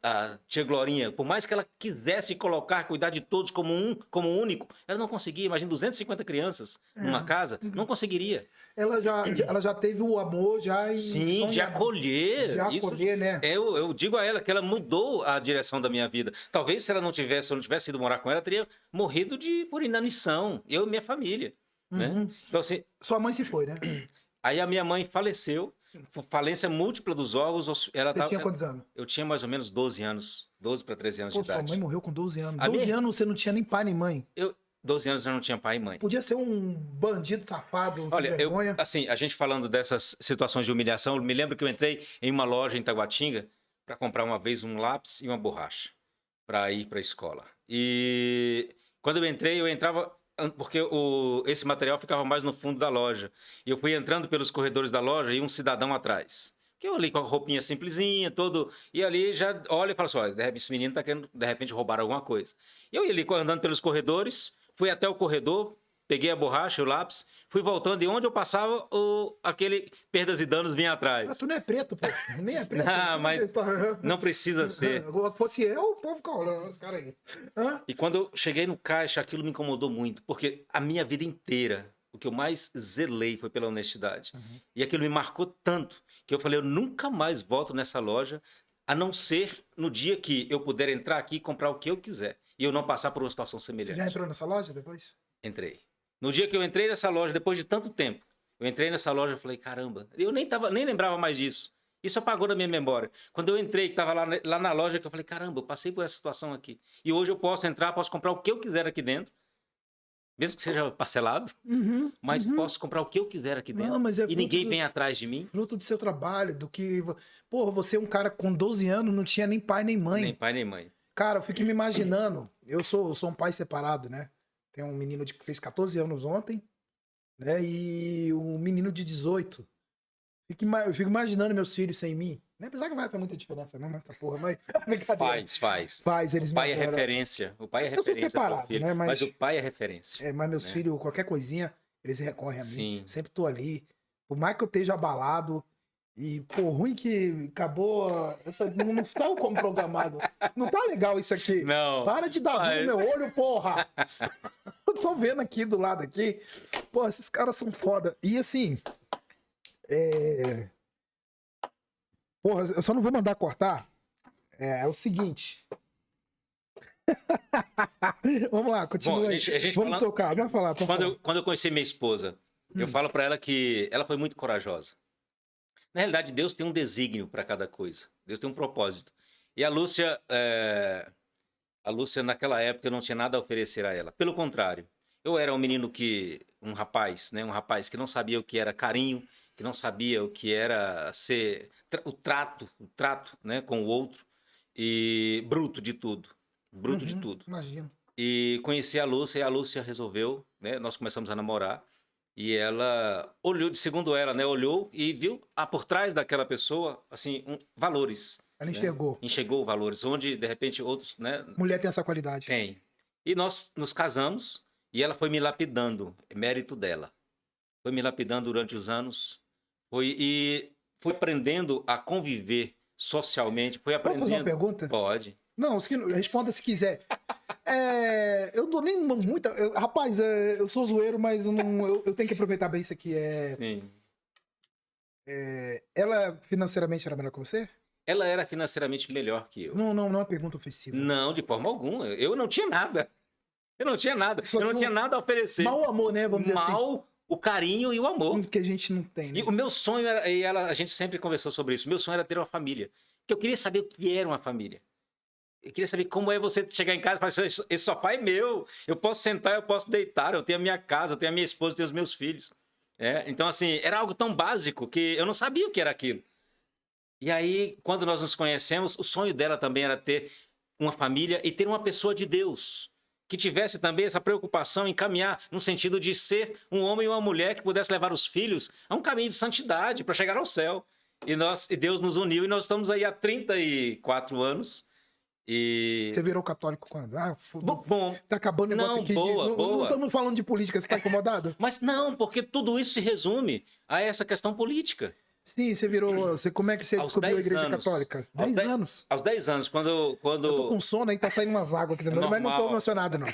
a tia Glorinha, por mais que ela quisesse colocar, cuidar de todos como único, ela não conseguia. Imagina 250 crianças numa casa, não conseguiria. Ela já teve o amor já em... Sim, de acolher. De acolher, né? Eu digo a ela que ela mudou a direção da minha vida. Talvez se eu não tivesse ido morar com ela, eu teria morrido por inanição. Eu e minha família. Né? Então, assim, sua mãe se foi, né? Aí a minha mãe faleceu. Falência múltipla dos órgãos. Você tinha quantos anos? Eu tinha mais ou menos 12 anos. 12 para 13 anos de idade. Sua mãe morreu com 12 anos. 12 anos você não tinha nem pai nem mãe. 12 anos eu não tinha pai e mãe. Podia ser um bandido safado, olha, vergonha. Assim, a gente falando dessas situações de humilhação, eu me lembro que eu entrei em uma loja em Taguatinga para comprar uma vez um lápis e uma borracha para ir para a escola. E quando eu entrava... Porque esse material ficava mais no fundo da loja. E eu fui entrando pelos corredores da loja e um cidadão atrás. Que eu ali com a roupinha simplesinha, todo... E ali já olha e fala assim, olha, esse menino tá querendo, de repente, roubar alguma coisa. E eu ia ali andando pelos corredores, fui até o corredor, peguei a borracha, o lápis, fui voltando e onde eu passava, aquele perdas e danos vinha atrás. Mas tu não é preto, pô. Nem é preto. Não, mas não precisa ser. Agora, se fosse eu, o povo fica olhando esse cara aí. E quando eu cheguei no caixa, aquilo me incomodou muito, porque a minha vida inteira, o que eu mais zelei foi pela honestidade. E aquilo me marcou tanto, que eu falei, eu nunca mais volto nessa loja, a não ser no dia que eu puder entrar aqui e comprar o que eu quiser. E eu não passar por uma situação semelhante. Você já entrou nessa loja depois? Entrei. No dia que eu entrei nessa loja, depois de tanto tempo, eu entrei nessa loja e falei, caramba, eu nem lembrava mais disso. Isso apagou da minha memória. Quando eu entrei, que estava lá na loja, que eu falei, caramba, eu passei por essa situação aqui. E hoje eu posso entrar, posso comprar o que eu quiser aqui dentro, mesmo que seja parcelado, mas posso comprar o que eu quiser aqui dentro. Não, mas e ninguém vem atrás de mim. Fruto do seu trabalho, do que... Porra, você é um cara com 12 anos, não tinha nem pai nem mãe. Nem pai nem mãe. Cara, eu fico me imaginando, eu sou um pai separado, né? Tem um menino que fez 14 anos ontem, né? E um menino de 18. Eu fico imaginando meus filhos sem mim. Nem apesar que vai fazer muita diferença, não, nessa porra, mas... Faz, eles o pai me é adoram. referência. O pai é Eu sou referência separado, pro filho, né? mas o pai é referência. Mas meus né? filhos, qualquer coisinha, eles recorrem a mim. Sim. Sempre tô ali. Por mais que eu esteja abalado, e, pô, ruim que acabou. Não tá como programado. Não tá legal isso aqui. Não. Para de dar ruim no meu olho, porra. Eu tô vendo aqui do lado aqui. Pô, esses caras são foda. E assim. Porra, eu só não vou mandar cortar. É o seguinte. Vamos lá, continua aí. Vamos tocar, vai falar. Quando eu conheci minha esposa, eu falo pra ela que ela foi muito corajosa. Na realidade, Deus tem um desígnio para cada coisa. Deus tem um propósito. E a Lúcia, naquela época, eu não tinha nada a oferecer a ela. Pelo contrário, eu era um rapaz que não sabia o que era carinho, que não sabia o que era ser o trato, né, com o outro, e bruto de tudo. De tudo. Imagino. E conheci a Lúcia, e a Lúcia resolveu, né, nós começamos a namorar. E ela olhou, segundo ela, né, olhou e viu por trás daquela pessoa, assim, valores. Ela enxergou. Né? Enxergou valores, onde, de repente, outros, né? Mulher tem essa qualidade. Tem. E nós nos casamos e ela foi me lapidando, mérito dela. Foi me lapidando durante os anos. Foi aprendendo a conviver socialmente. Foi aprendendo... Posso fazer uma pergunta? Pode. Não, responda se quiser. Eu não dou nem muita. Rapaz, eu sou zoeiro, mas eu tenho que aproveitar bem isso aqui. Sim. Ela financeiramente era melhor que você? Ela era financeiramente melhor que eu. Não é uma pergunta ofensiva. Não, de forma alguma. Eu não tinha nada. Eu não tinha nada. Só Eu não tinha tinha nada a oferecer. Mal amor, né? Vamos dizer assim. Mal o carinho e o amor. Que a gente não tem, né? E o meu sonho era, a gente sempre conversou sobre isso, meu sonho era ter uma família. Porque eu queria saber o que era uma família. Eu queria saber como é você chegar em casa e falar assim, esse sofá é meu, eu posso sentar, eu posso deitar, eu tenho a minha casa, eu tenho a minha esposa, eu tenho os meus filhos. Então, assim, era algo tão básico que eu não sabia o que era aquilo. E aí, quando nós nos conhecemos, o sonho dela também era ter uma família e ter uma pessoa de Deus que tivesse também essa preocupação em caminhar no sentido de ser um homem e uma mulher que pudesse levar os filhos a um caminho de santidade para chegar ao céu. E Deus nos uniu e nós estamos aí há 34 anos. Você virou católico quando? Bom, tá acabando o negócio não, aqui. boa. Não estamos falando de política, você tá incomodado? Mas não, porque tudo isso se resume a essa questão política. Sim, como é que você descobriu a igreja católica? 10 anos. Aos 10 anos, quando... Eu tô com sono aí, tá saindo umas águas aqui dentro, mas não tô emocionado, não.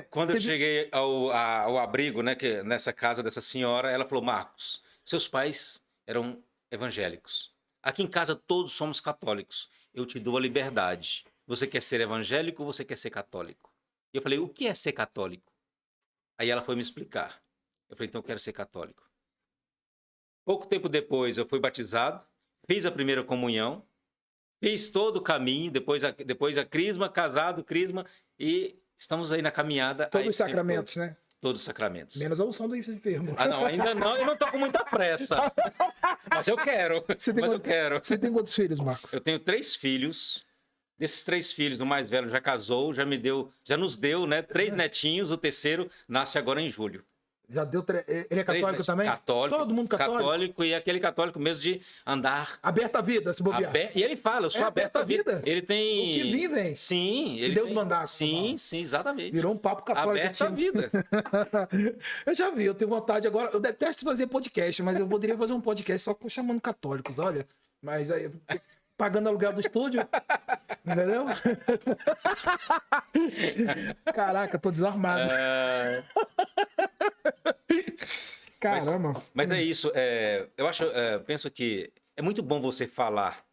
Quando eu cheguei ao abrigo, né, nessa casa dessa senhora, ela falou, Marcos, seus pais eram evangélicos. Aqui em casa todos somos católicos. Eu te dou a liberdade. Você quer ser evangélico ou você quer ser católico? E eu falei, o que é ser católico? Aí ela foi me explicar. Eu falei, então eu quero ser católico. Pouco tempo depois eu fui batizado, fiz a primeira comunhão, fiz todo o caminho, depois a crisma, casado, crisma, e estamos aí na caminhada. Todos os sacramentos, né? Todos os sacramentos. Menos a unção do enfermo. Ah, não, ainda não, eu não tô com muita pressa. Mas eu quero. Você tem quantos filhos, Marcos? Eu tenho 3 filhos. Desses 3 filhos, o mais velho já casou, já nos deu, né, 3 netinhos, o terceiro nasce agora em julho. Já deu. Ele é católico também? Católico. Todo mundo católico? Católico, e aquele católico mesmo de andar. Aberta a vida, se bobear. E ele fala, eu sou aberto à vida. Ele tem. O que vim, vem. Sim. Ele Deus mandar. Sim, exatamente. Virou um papo católico. Aberto à vida. Eu já vi, eu tenho vontade agora. Eu detesto fazer podcast, mas eu poderia fazer um podcast só chamando católicos, olha. Mas aí. Pagando aluguel do estúdio. Entendeu? Caraca, tô desarmado. Caramba. Mas é isso. Eu penso que é muito bom você falar.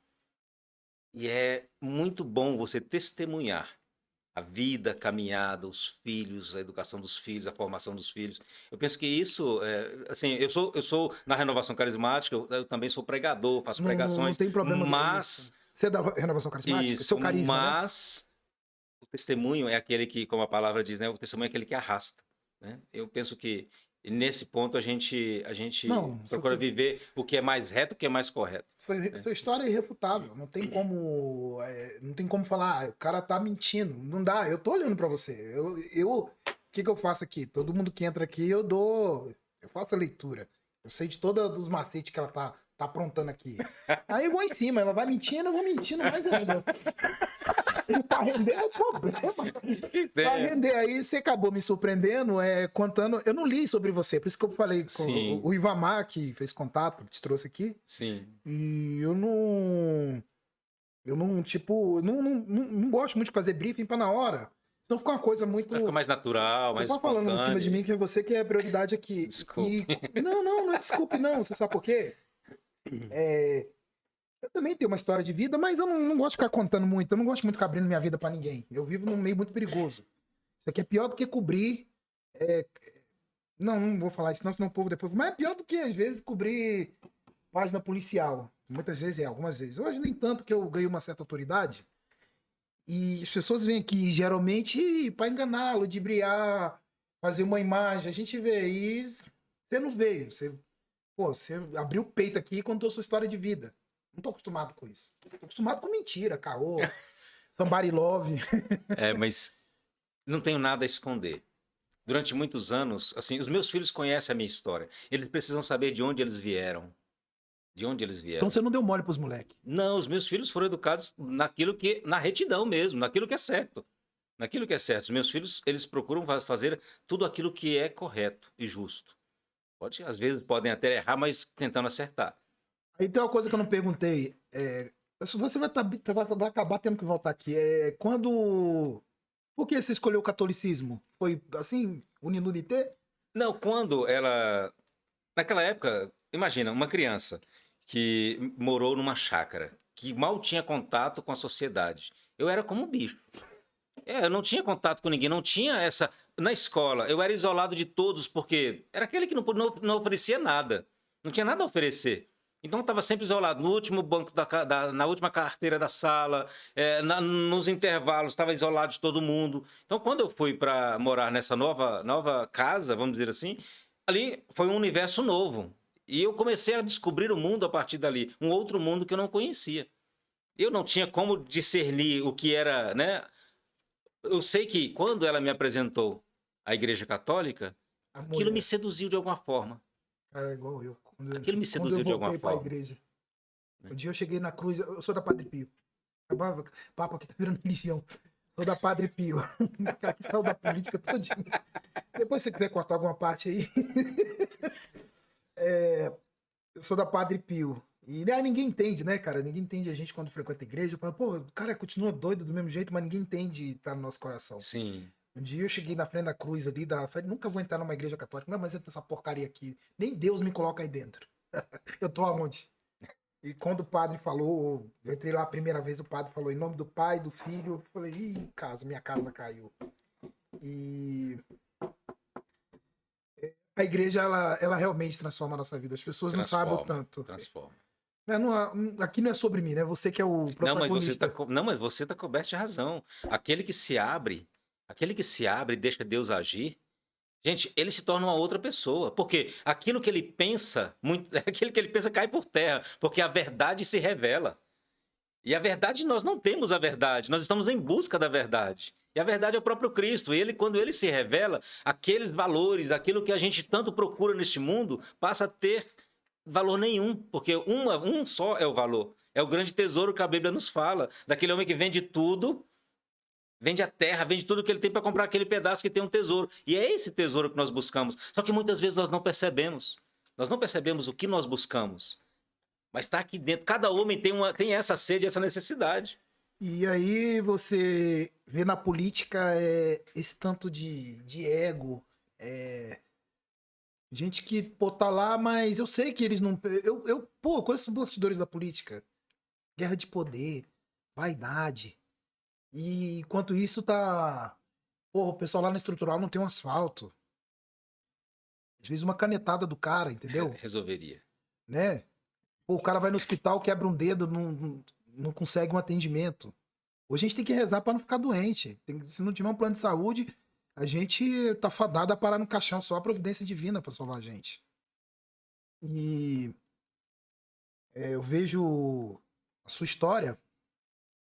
E é muito bom você testemunhar a vida, a caminhada, os filhos, a educação dos filhos, a formação dos filhos. Eu penso que isso, assim, eu sou na Renovação Carismática, eu também sou pregador, faço pregações. Não tem problema. Mas você é da Renovação Carismática? Isso, seu carisma, mas o testemunho é aquele que, como a palavra diz, né? O testemunho é aquele que arrasta, né? Eu penso que nesse ponto a gente procura viver o que é mais reto, o que é mais correto. Sua história é irrefutável. Não tem como falar, o cara tá mentindo. Não dá. Eu tô olhando para você. O que eu faço aqui? Todo mundo que entra aqui, eu faço a leitura. Eu sei de todos os macetes que ela tá aprontando aqui. Aí eu vou em cima, ela vai mentindo, eu vou mentindo mais ainda. Pra render é o problema. Pra render aí, você acabou me surpreendendo, contando. Eu não li sobre você, por isso que eu falei com o Ivamar, que fez contato, te trouxe aqui. Sim. E eu não gosto muito de fazer briefing pra na hora. Senão fica uma coisa muito. Fica mais natural, mais espontâneo. Você tá falando em cima de mim que é você que é a prioridade aqui. Desculpe. Não é desculpe, não. Você sabe por quê? Eu também tenho uma história de vida, mas eu não gosto de ficar contando muito. Eu não gosto muito de ficar abrindo minha vida pra ninguém. Eu vivo num meio muito perigoso. Isso aqui é pior do que cobrir. Não vou falar isso, senão o povo depois. Mas é pior do que, às vezes, cobrir página policial. Muitas vezes algumas vezes. Hoje, nem tanto que eu ganhei uma certa autoridade. E as pessoas vêm aqui, geralmente, pra enganar, ludibriar, fazer uma imagem. A gente vê aí. Você não veio. Você abriu o peito aqui e contou sua história de vida. Não tô acostumado com isso. Tô acostumado com mentira, caô, somebody love. Mas não tenho nada a esconder. Durante muitos anos, assim, os meus filhos conhecem a minha história. Eles precisam saber de onde eles vieram. De onde eles vieram. Então você não deu mole pros moleques? Não, os meus filhos foram educados na retidão mesmo, naquilo que é certo. Naquilo que é certo. Os meus filhos, eles procuram fazer tudo aquilo que é correto e justo. Às vezes podem até errar, mas tentando acertar. Aí tem uma coisa que eu não perguntei. Você vai acabar tendo que voltar aqui. Quando. Por que você escolheu o catolicismo? Foi assim, unanimidade? Não, quando ela. Naquela época, imagina, uma criança que morou numa chácara, que mal tinha contato com a sociedade. Eu era como um bicho. Eu não tinha contato com ninguém, não tinha essa. Na escola, eu era isolado de todos, porque era aquele que não oferecia nada. Não tinha nada a oferecer. Então eu estava sempre isolado, no último banco, na última carteira da sala, nos intervalos, estava isolado de todo mundo. Então, quando eu fui para morar nessa nova casa, vamos dizer assim, ali foi um universo novo. E eu comecei a descobrir o mundo a partir dali, um outro mundo que eu não conhecia. Eu não tinha como discernir o que era, né? Eu sei que quando ela me apresentou à Igreja Católica, A aquilo me mulher. seduziu de alguma forma. Cara, é igual eu. Aquilo me Quando eu seduziu de alguma voltei para a forma, igreja. né? Um dia eu cheguei na cruz, eu sou da Padre Pio. Papo aqui tá virando religião. Sou da Padre Pio. Aqui saiu da política todinho. Depois, se você quiser cortar alguma parte aí. Eu sou da Padre Pio. E aí ninguém entende, né, cara? Ninguém entende a gente quando frequenta a igreja. Fala, pô, o cara continua doido do mesmo jeito, mas ninguém entende, tá no nosso coração. Sim. Um dia eu cheguei na frente da cruz ali, falei, nunca vou entrar numa igreja católica. Não, mas entra essa porcaria aqui. Nem Deus me coloca aí dentro. Eu tô aonde? E quando o padre falou, eu entrei lá a primeira vez, o padre falou em nome do Pai, do Filho, eu falei, ih, minha casa caiu. E a igreja, ela realmente transforma a nossa vida. As pessoas não sabem o Transforma, tanto. transforma. Aqui não é sobre mim, né? Você que é o Não, mas você protagonista. não, mas você tá coberto de razão. Aquele que se abre e deixa Deus agir, gente, ele se torna uma outra pessoa, porque aquilo que ele pensa, aquilo que ele pensa cai por terra, porque a verdade se revela. E a verdade, nós não temos a verdade, nós estamos em busca da verdade. E a verdade é o próprio Cristo. E ele, quando ele se revela, aqueles valores, aquilo que a gente tanto procura neste mundo, passa a ter valor nenhum, porque um só é o valor. É o grande tesouro que a Bíblia nos fala, daquele homem que vende tudo, vende a terra, vende tudo que ele tem para comprar aquele pedaço que tem um tesouro. E é esse tesouro que nós buscamos. Só que muitas vezes nós não percebemos. Nós não percebemos o que nós buscamos. Mas está aqui dentro. Cada homem tem essa sede, essa necessidade. E aí você vê na política esse tanto de ego. Gente que, pô, tá lá, mas eu sei que eles não. Pô, conheço os bastidores da política. Guerra de poder, vaidade. E enquanto isso tá. Pô, o pessoal lá na estrutural não tem um asfalto. Às vezes uma canetada do cara, entendeu? Resolveria. Né? Pô, o cara vai no hospital, quebra um dedo, não consegue um atendimento. Hoje a gente tem que rezar pra não ficar doente. Se não tiver um plano de saúde, a gente tá fadado a parar no caixão, só a providência divina pra salvar a gente. E eu vejo a sua história.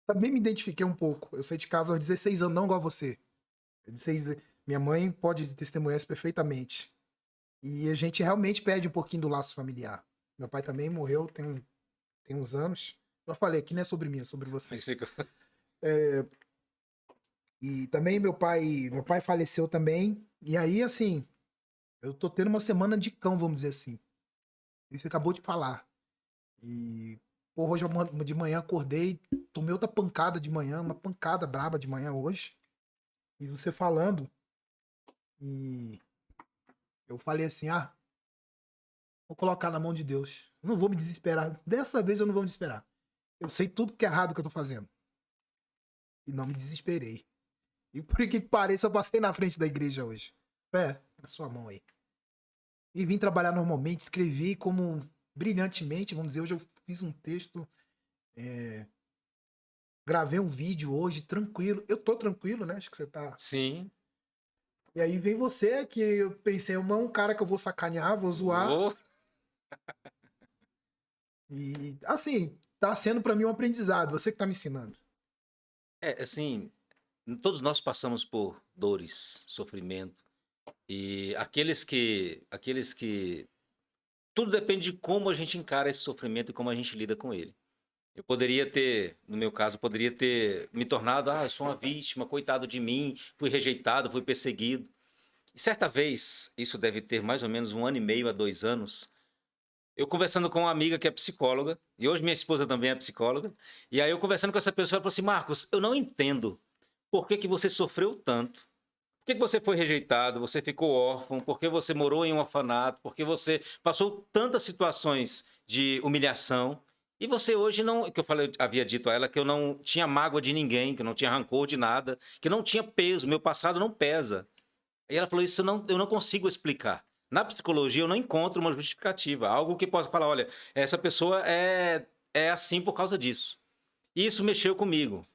Também me identifiquei um pouco. Eu saí de casa aos 16 anos, não igual a você. 16, minha mãe pode testemunhar isso perfeitamente. E a gente realmente perde um pouquinho do laço familiar. Meu pai também morreu tem uns anos. Eu falei, aqui não é sobre mim, é sobre você. Mas fica... E também meu pai faleceu também. E aí, assim, eu tô tendo uma semana de cão, vamos dizer assim. E você acabou de falar. E, pô, hoje de manhã acordei, tomei outra pancada de manhã, uma pancada braba de manhã hoje. E você falando. E eu falei assim, vou colocar na mão de Deus. Eu não vou me desesperar. Dessa vez eu não vou me desesperar. Eu sei tudo que é errado que eu tô fazendo. E não me desesperei. E por que pareça, eu passei na frente da igreja hoje. Na sua mão aí. E vim trabalhar normalmente, escrevi como brilhantemente, vamos dizer, hoje eu fiz um texto, gravei um vídeo hoje, tranquilo. Eu tô tranquilo, né? Acho que você tá. Sim. E aí vem você, que eu pensei, não é um cara que eu vou sacanear, vou zoar. Vou... E, assim, tá sendo pra mim um aprendizado, você que tá me ensinando. assim, todos nós passamos por dores, sofrimento. E aqueles que... Tudo depende de como a gente encara esse sofrimento e como a gente lida com ele. Eu poderia ter, no meu caso, poderia ter me tornado, eu sou uma vítima, coitado de mim, fui rejeitado, fui perseguido. E certa vez, isso deve ter mais ou menos 1 ano e meio a 2 anos, Eu conversando com uma amiga que é psicóloga, e hoje minha esposa também é psicóloga, e aí eu conversando com essa pessoa, ela falou assim: Marcos, eu não entendo por que que você sofreu tanto. Por que que você foi rejeitado? Você ficou órfão? Por que você morou em um orfanato? Por que você passou tantas situações de humilhação? E você hoje não, que eu falei, havia dito a ela que eu não tinha mágoa de ninguém, que eu não tinha rancor de nada, que não tinha peso, meu passado não pesa. E ela falou: Isso não, eu não consigo explicar. Na psicologia, eu não encontro uma justificativa, algo que possa falar: olha, essa pessoa é assim por causa disso. E isso mexeu comigo.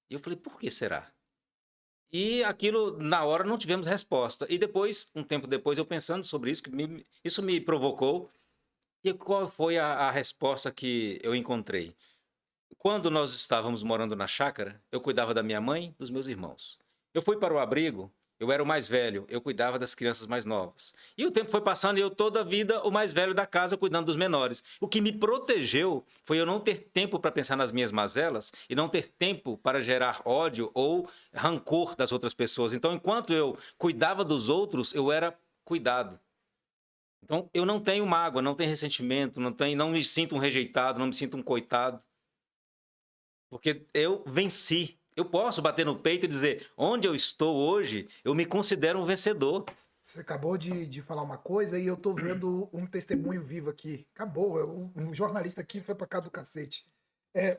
E eu falei: por que será? E aquilo, na hora, não tivemos resposta. E depois, um tempo depois, eu pensando sobre isso, isso me provocou. E qual foi a resposta que eu encontrei? Quando nós estávamos morando na chácara, eu cuidava da minha mãe, dos meus irmãos. Eu fui para o abrigo, eu era o mais velho, eu cuidava das crianças mais novas. E o tempo foi passando e eu toda a vida o mais velho da casa cuidando dos menores. O que me protegeu foi eu não ter tempo para pensar nas minhas mazelas e não ter tempo para gerar ódio ou rancor das outras pessoas. Então, enquanto eu cuidava dos outros, eu era cuidado. Então, eu não tenho mágoa, não tenho ressentimento, não me sinto um rejeitado, não me sinto um coitado. Porque eu venci. Eu posso bater no peito e dizer: onde eu estou hoje, eu me considero um vencedor. Você acabou de falar uma coisa e eu tô vendo um testemunho vivo aqui. Acabou, um jornalista aqui foi pra cá do cacete. É,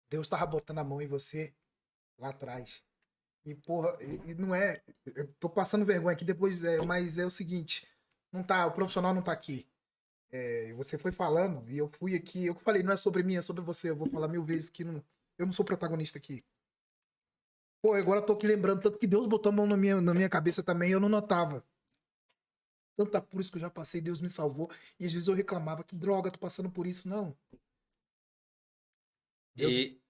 Deus tava botando a mão em você lá atrás. E, porra, e não é. Eu tô passando vergonha aqui depois, mas é o seguinte: não tá, o profissional não tá aqui. Você foi falando e eu fui aqui. Eu falei, não é sobre mim, é sobre você. Eu vou falar 1000 vezes que não, eu não sou protagonista aqui. Pô, agora eu tô aqui lembrando tanto que Deus botou a mão na minha cabeça também e eu não notava. Tanta por isso que eu já passei, Deus me salvou. E às vezes eu reclamava, que droga, tô passando por isso. Não. Deus, E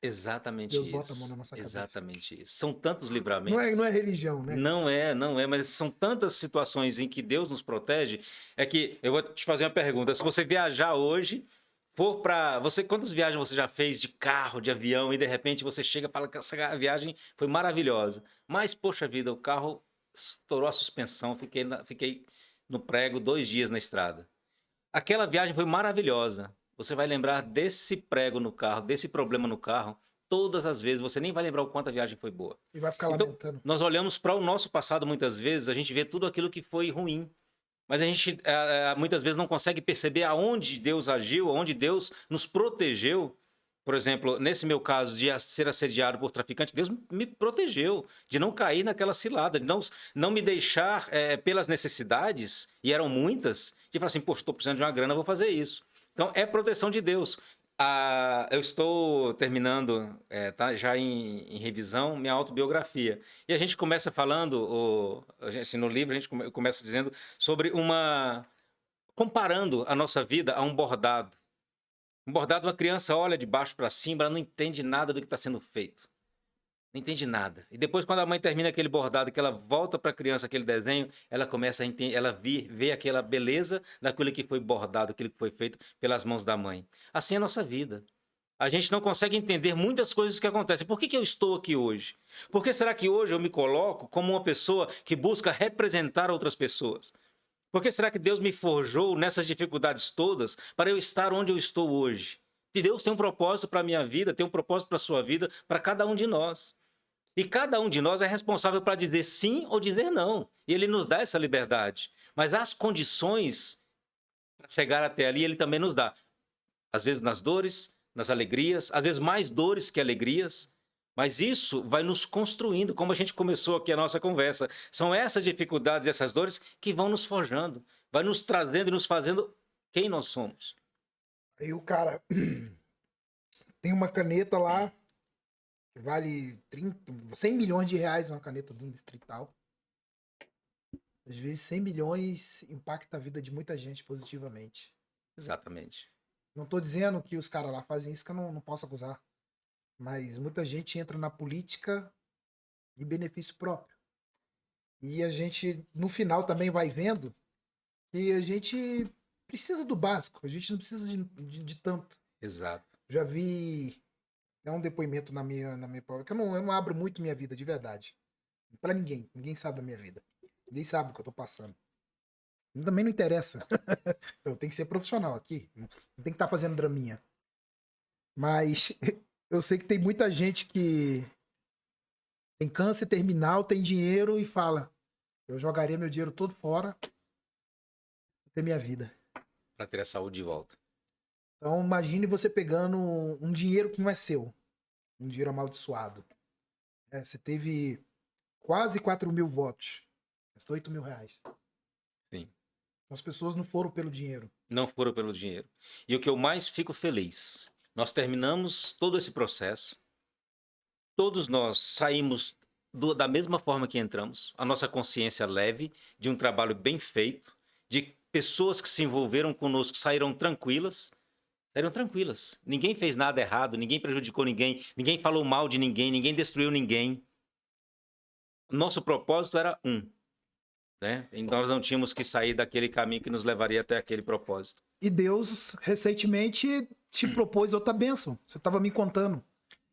exatamente Deus bota a mão na isso. nossa cabeça. Exatamente isso. São tantos Não livramentos. é, não é religião, né? Não é, mas são tantas situações em que Deus nos protege. É que eu vou te fazer uma pergunta. Se você viajar hoje, for para você, quantas viagens você já fez de carro, de avião e de repente você chega e fala que essa viagem foi maravilhosa. Mas poxa vida, o carro estourou a suspensão, fiquei no prego 2 dias na estrada. Aquela viagem foi maravilhosa. Você vai lembrar desse prego no carro, desse problema no carro, todas as vezes. Você nem vai lembrar o quanto a viagem foi boa. E vai ficar Então, lamentando. nós olhamos para o nosso passado muitas vezes, a gente vê tudo aquilo que foi ruim. Mas a gente muitas vezes não consegue perceber aonde Deus agiu, aonde Deus nos protegeu. Por exemplo, nesse meu caso de ser assediado por traficante, Deus me protegeu de não cair naquela cilada, de não me deixar pelas necessidades, e eram muitas, de falar assim: poxa, estou precisando de uma grana, vou fazer isso. Então, é proteção de Deus. Eu estou terminando, tá, já em revisão, minha autobiografia. E a gente começa falando, assim, no livro, a gente começa dizendo sobre comparando a nossa vida a um bordado. Um bordado, uma criança olha de baixo para cima, ela não entende nada do que está sendo feito. Não entende nada. E depois, quando a mãe termina aquele bordado, que ela volta para a criança aquele desenho, ela começa a entender, ela vê aquela beleza daquilo que foi bordado, aquilo que foi feito pelas mãos da mãe. Assim é a nossa vida. A gente não consegue entender muitas coisas que acontecem. Por que eu estou aqui hoje? Por que será que hoje eu me coloco como uma pessoa que busca representar outras pessoas? Por que será que Deus me forjou nessas dificuldades todas para eu estar onde eu estou hoje? E Deus tem um propósito para a minha vida, tem um propósito para a sua vida, para cada um de nós. E cada um de nós é responsável para dizer sim ou dizer não. E Ele nos dá essa liberdade. Mas as condições para chegar até ali, Ele também nos dá. Às vezes nas dores, nas alegrias, às vezes mais dores que alegrias. Mas isso vai nos construindo, como a gente começou aqui a nossa conversa. São essas dificuldades, essas dores que vão nos forjando, vai nos trazendo e nos fazendo quem nós somos. Aí o cara tem uma caneta lá que vale 100 milhões de reais, uma caneta de um distrital. Às vezes 100 milhões impacta a vida de muita gente positivamente. Exatamente. Não tô dizendo que os caras lá fazem isso, que eu não posso acusar. Mas muita gente entra na política de benefício próprio. E a gente, no final, também vai vendo que a gente precisa do básico. A gente não precisa de tanto. Exato. Já vi um depoimento na minha prova, que eu não abro muito minha vida, de verdade. Pra ninguém. Ninguém sabe da minha vida. Ninguém sabe o que eu tô passando. Também não interessa. Eu tenho que ser profissional aqui. Não tem que estar fazendo draminha. Mas eu sei que tem muita gente que tem câncer terminal, tem dinheiro e fala: eu jogaria meu dinheiro todo fora pra ter minha vida. Para ter a saúde de volta. Então imagine você pegando um dinheiro que não é seu. Um dinheiro amaldiçoado. Você teve quase 4.000 votos. Gastou 8.000 reais. Sim. Então as pessoas não foram pelo dinheiro. Não foram pelo dinheiro. E o que eu mais fico feliz, nós terminamos todo esse processo, todos nós saímos da mesma forma que entramos, a nossa consciência leve, de um trabalho bem feito, de pessoas que se envolveram conosco saíram tranquilas. Saíram tranquilas. Ninguém fez nada errado, ninguém prejudicou ninguém, ninguém falou mal de ninguém, ninguém destruiu ninguém. Nosso propósito era né? E nós não tínhamos que sair daquele caminho que nos levaria até aquele propósito. E Deus recentemente te propôs outra bênção. Você estava me contando.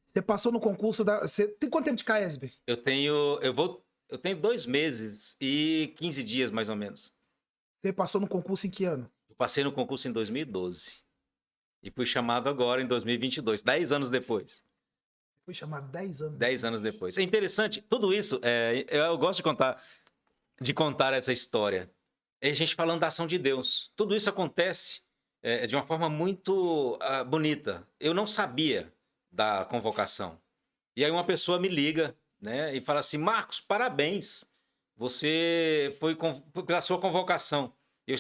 Você passou no concurso da. Você tem quanto tempo de CAESB? Eu tenho 2 meses e 15 dias, mais ou menos. Você passou no concurso em que ano? Eu passei no concurso em 2012. E fui chamado agora em 2022, 10 anos depois. Foi chamado 10 anos. 10 anos depois. É interessante, tudo isso, eu gosto de contar essa história. É a gente falando da ação de Deus. Tudo isso acontece de uma forma muito bonita. Eu não sabia da convocação. E aí uma pessoa me liga, né, e fala assim: Marcos, parabéns. Você foi pela sua convocação. Eu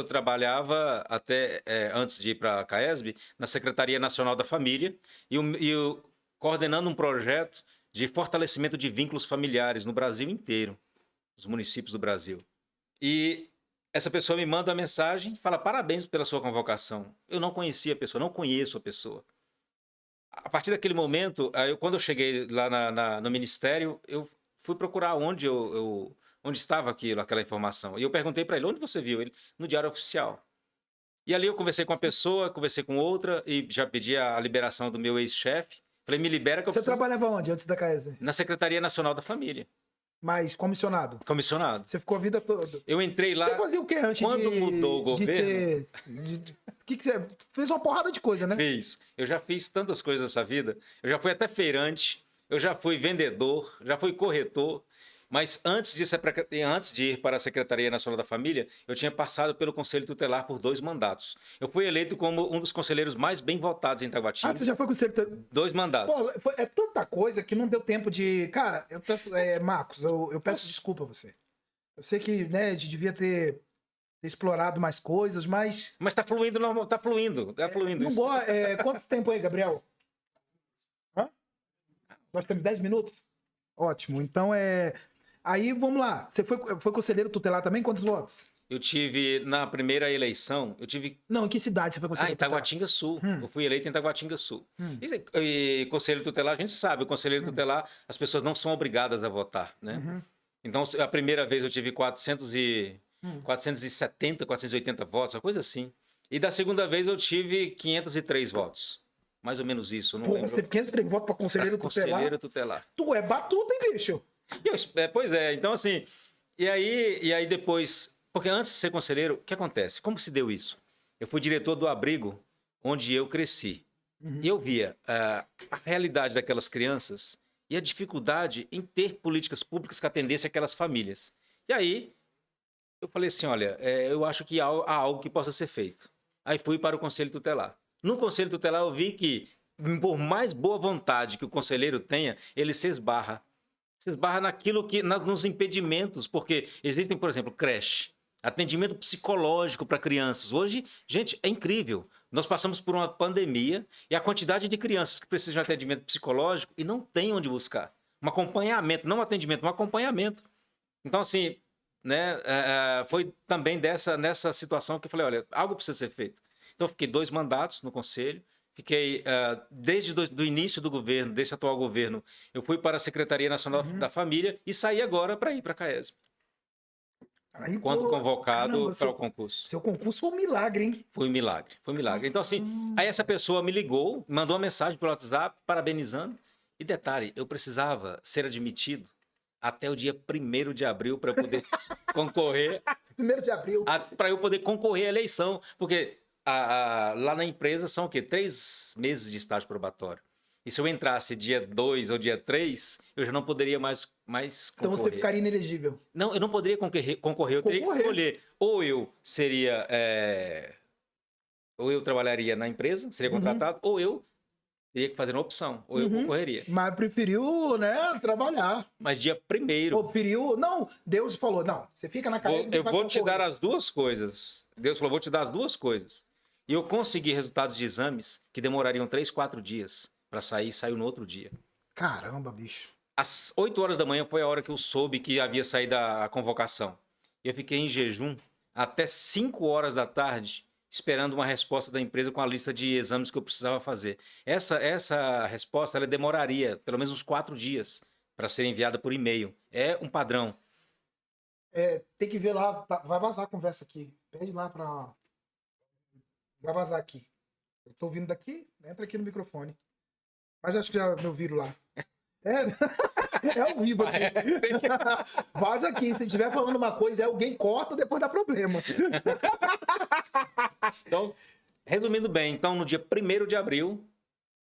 trabalhava até antes de ir para a CAESB, na Secretaria Nacional da Família, e coordenando um projeto de fortalecimento de vínculos familiares no Brasil inteiro, nos municípios do Brasil. E essa pessoa me manda uma mensagem, fala: parabéns pela sua convocação. Eu não conhecia a pessoa, não conheço a pessoa. A partir daquele momento, quando eu cheguei lá no Ministério, eu fui procurar onde estava aquela informação. E eu perguntei para ele: onde você viu? Ele: no Diário Oficial. E ali eu conversei com uma pessoa, conversei com outra, e já pedi a liberação do meu ex-chefe. Falei: me libera que eu preciso... Você trabalhava onde antes da CAESB? Na Secretaria Nacional da Família. Mas comissionado? Comissionado. Você ficou a vida toda? Eu entrei lá... Você fazia o que antes quando mudou o governo? Que você fez uma porrada de coisa, né? Fiz. Eu já fiz tantas coisas nessa vida. Eu já fui até feirante, eu já fui vendedor, já fui corretor. Mas antes de ir para a Secretaria Nacional da Família, eu tinha passado pelo Conselho Tutelar por 2 mandatos. Eu fui eleito como um dos conselheiros mais bem votados em Taguatinga. Você já foi conselheiro tutelar? 2 mandatos. Pô, é tanta coisa que não deu tempo de... Cara, eu peço... Marcos, eu peço desculpa a você. Eu sei que, né, a gente devia ter explorado mais coisas, mas... Mas tá fluindo normal, tá fluindo. Não gosto. Quanto tempo aí, Gabriel? Hã? Nós temos 10 minutos? Ótimo. Então, aí, vamos lá. Você foi conselheiro tutelar também? Quantos votos? Eu tive, na primeira eleição, Não, em que cidade você foi conselheiro em Taguatinga Sul. Eu fui eleito em Taguatinga Sul. E conselho tutelar, a gente sabe, o conselheiro tutelar, as pessoas não são obrigadas a votar, né? Então, a primeira vez eu tive 470, 480 votos, uma coisa assim. E da segunda vez eu tive 503 votos. Mais ou menos isso, não lembro. Você teve 503 votos para conselheiro tutelar? Conselheiro tutelar. Tu é batuta, hein, bicho? Pois é, então assim... E aí depois... Porque antes de ser conselheiro, o que acontece? Como se deu isso? Eu fui diretor do abrigo onde eu cresci. E eu via a realidade daquelas crianças e a dificuldade em ter políticas públicas que atendessem aquelas famílias. E aí, eu falei assim: olha, eu acho que há algo que possa ser feito. Aí fui para o Conselho Tutelar. No Conselho Tutelar eu vi que, por mais boa vontade que o conselheiro tenha, ele se esbarra. Se esbarra naquilo nos impedimentos, porque existem, por exemplo, creche, atendimento psicológico para crianças. Hoje, gente, é incrível. Nós passamos por uma pandemia e a quantidade de crianças que precisam de atendimento psicológico e não tem onde buscar. Um acompanhamento, não um atendimento, um acompanhamento. Então, assim, né, foi também nessa situação que eu falei: olha, algo precisa ser feito. Então, eu fiquei 2 mandatos no conselho. Fiquei, desde o início do governo, desse atual governo, eu fui para a Secretaria Nacional da Família e saí agora para ir para a CAESB. Aí, Quando convocado para o o concurso. Seu concurso foi um milagre, hein? Foi um milagre, foi um milagre. Então, assim, aí essa pessoa me ligou, mandou uma mensagem pelo WhatsApp, parabenizando. E detalhe, eu precisava ser admitido até o dia 1º de abril para eu poder concorrer 1º de abril. Para eu poder concorrer à eleição. Porque lá na empresa são o quê? 3 meses de estágio probatório. E se eu entrasse dia 2 ou dia 3, eu já não poderia mais Então concorrer. você ficaria inelegível. Não, eu não poderia concorrer. Eu teria que escolher. Ou eu seria... ou eu trabalharia na empresa, seria contratado, ou eu teria que fazer uma opção, ou eu concorreria. Mas preferiu, né, trabalhar. Mas dia 1º... Ou preferiu... Não, Deus falou, não, você fica na casa... Eu vou te dar as 2 coisas. Deus falou, vou te dar as 2 coisas. E eu consegui resultados de exames que demorariam 3, 4 dias para sair, e saiu no outro dia. Caramba, bicho. Às 8 horas da manhã foi a hora que eu soube que havia saído a convocação. Eu fiquei em jejum até 5 horas da tarde, esperando uma resposta da empresa com a lista de exames que eu precisava fazer. Essa resposta ela demoraria pelo menos uns 4 dias para ser enviada por e-mail. É um padrão. Tem que ver lá, vai vazar a conversa aqui. Pede lá pra... Vai vazar aqui. Eu tô ouvindo daqui, entra aqui no microfone. Mas acho que já me ouviram lá. É ao vivo aqui. Vaza aqui. Se estiver falando uma coisa, alguém corta, depois dá problema. Então, resumindo bem, então no dia 1º de abril,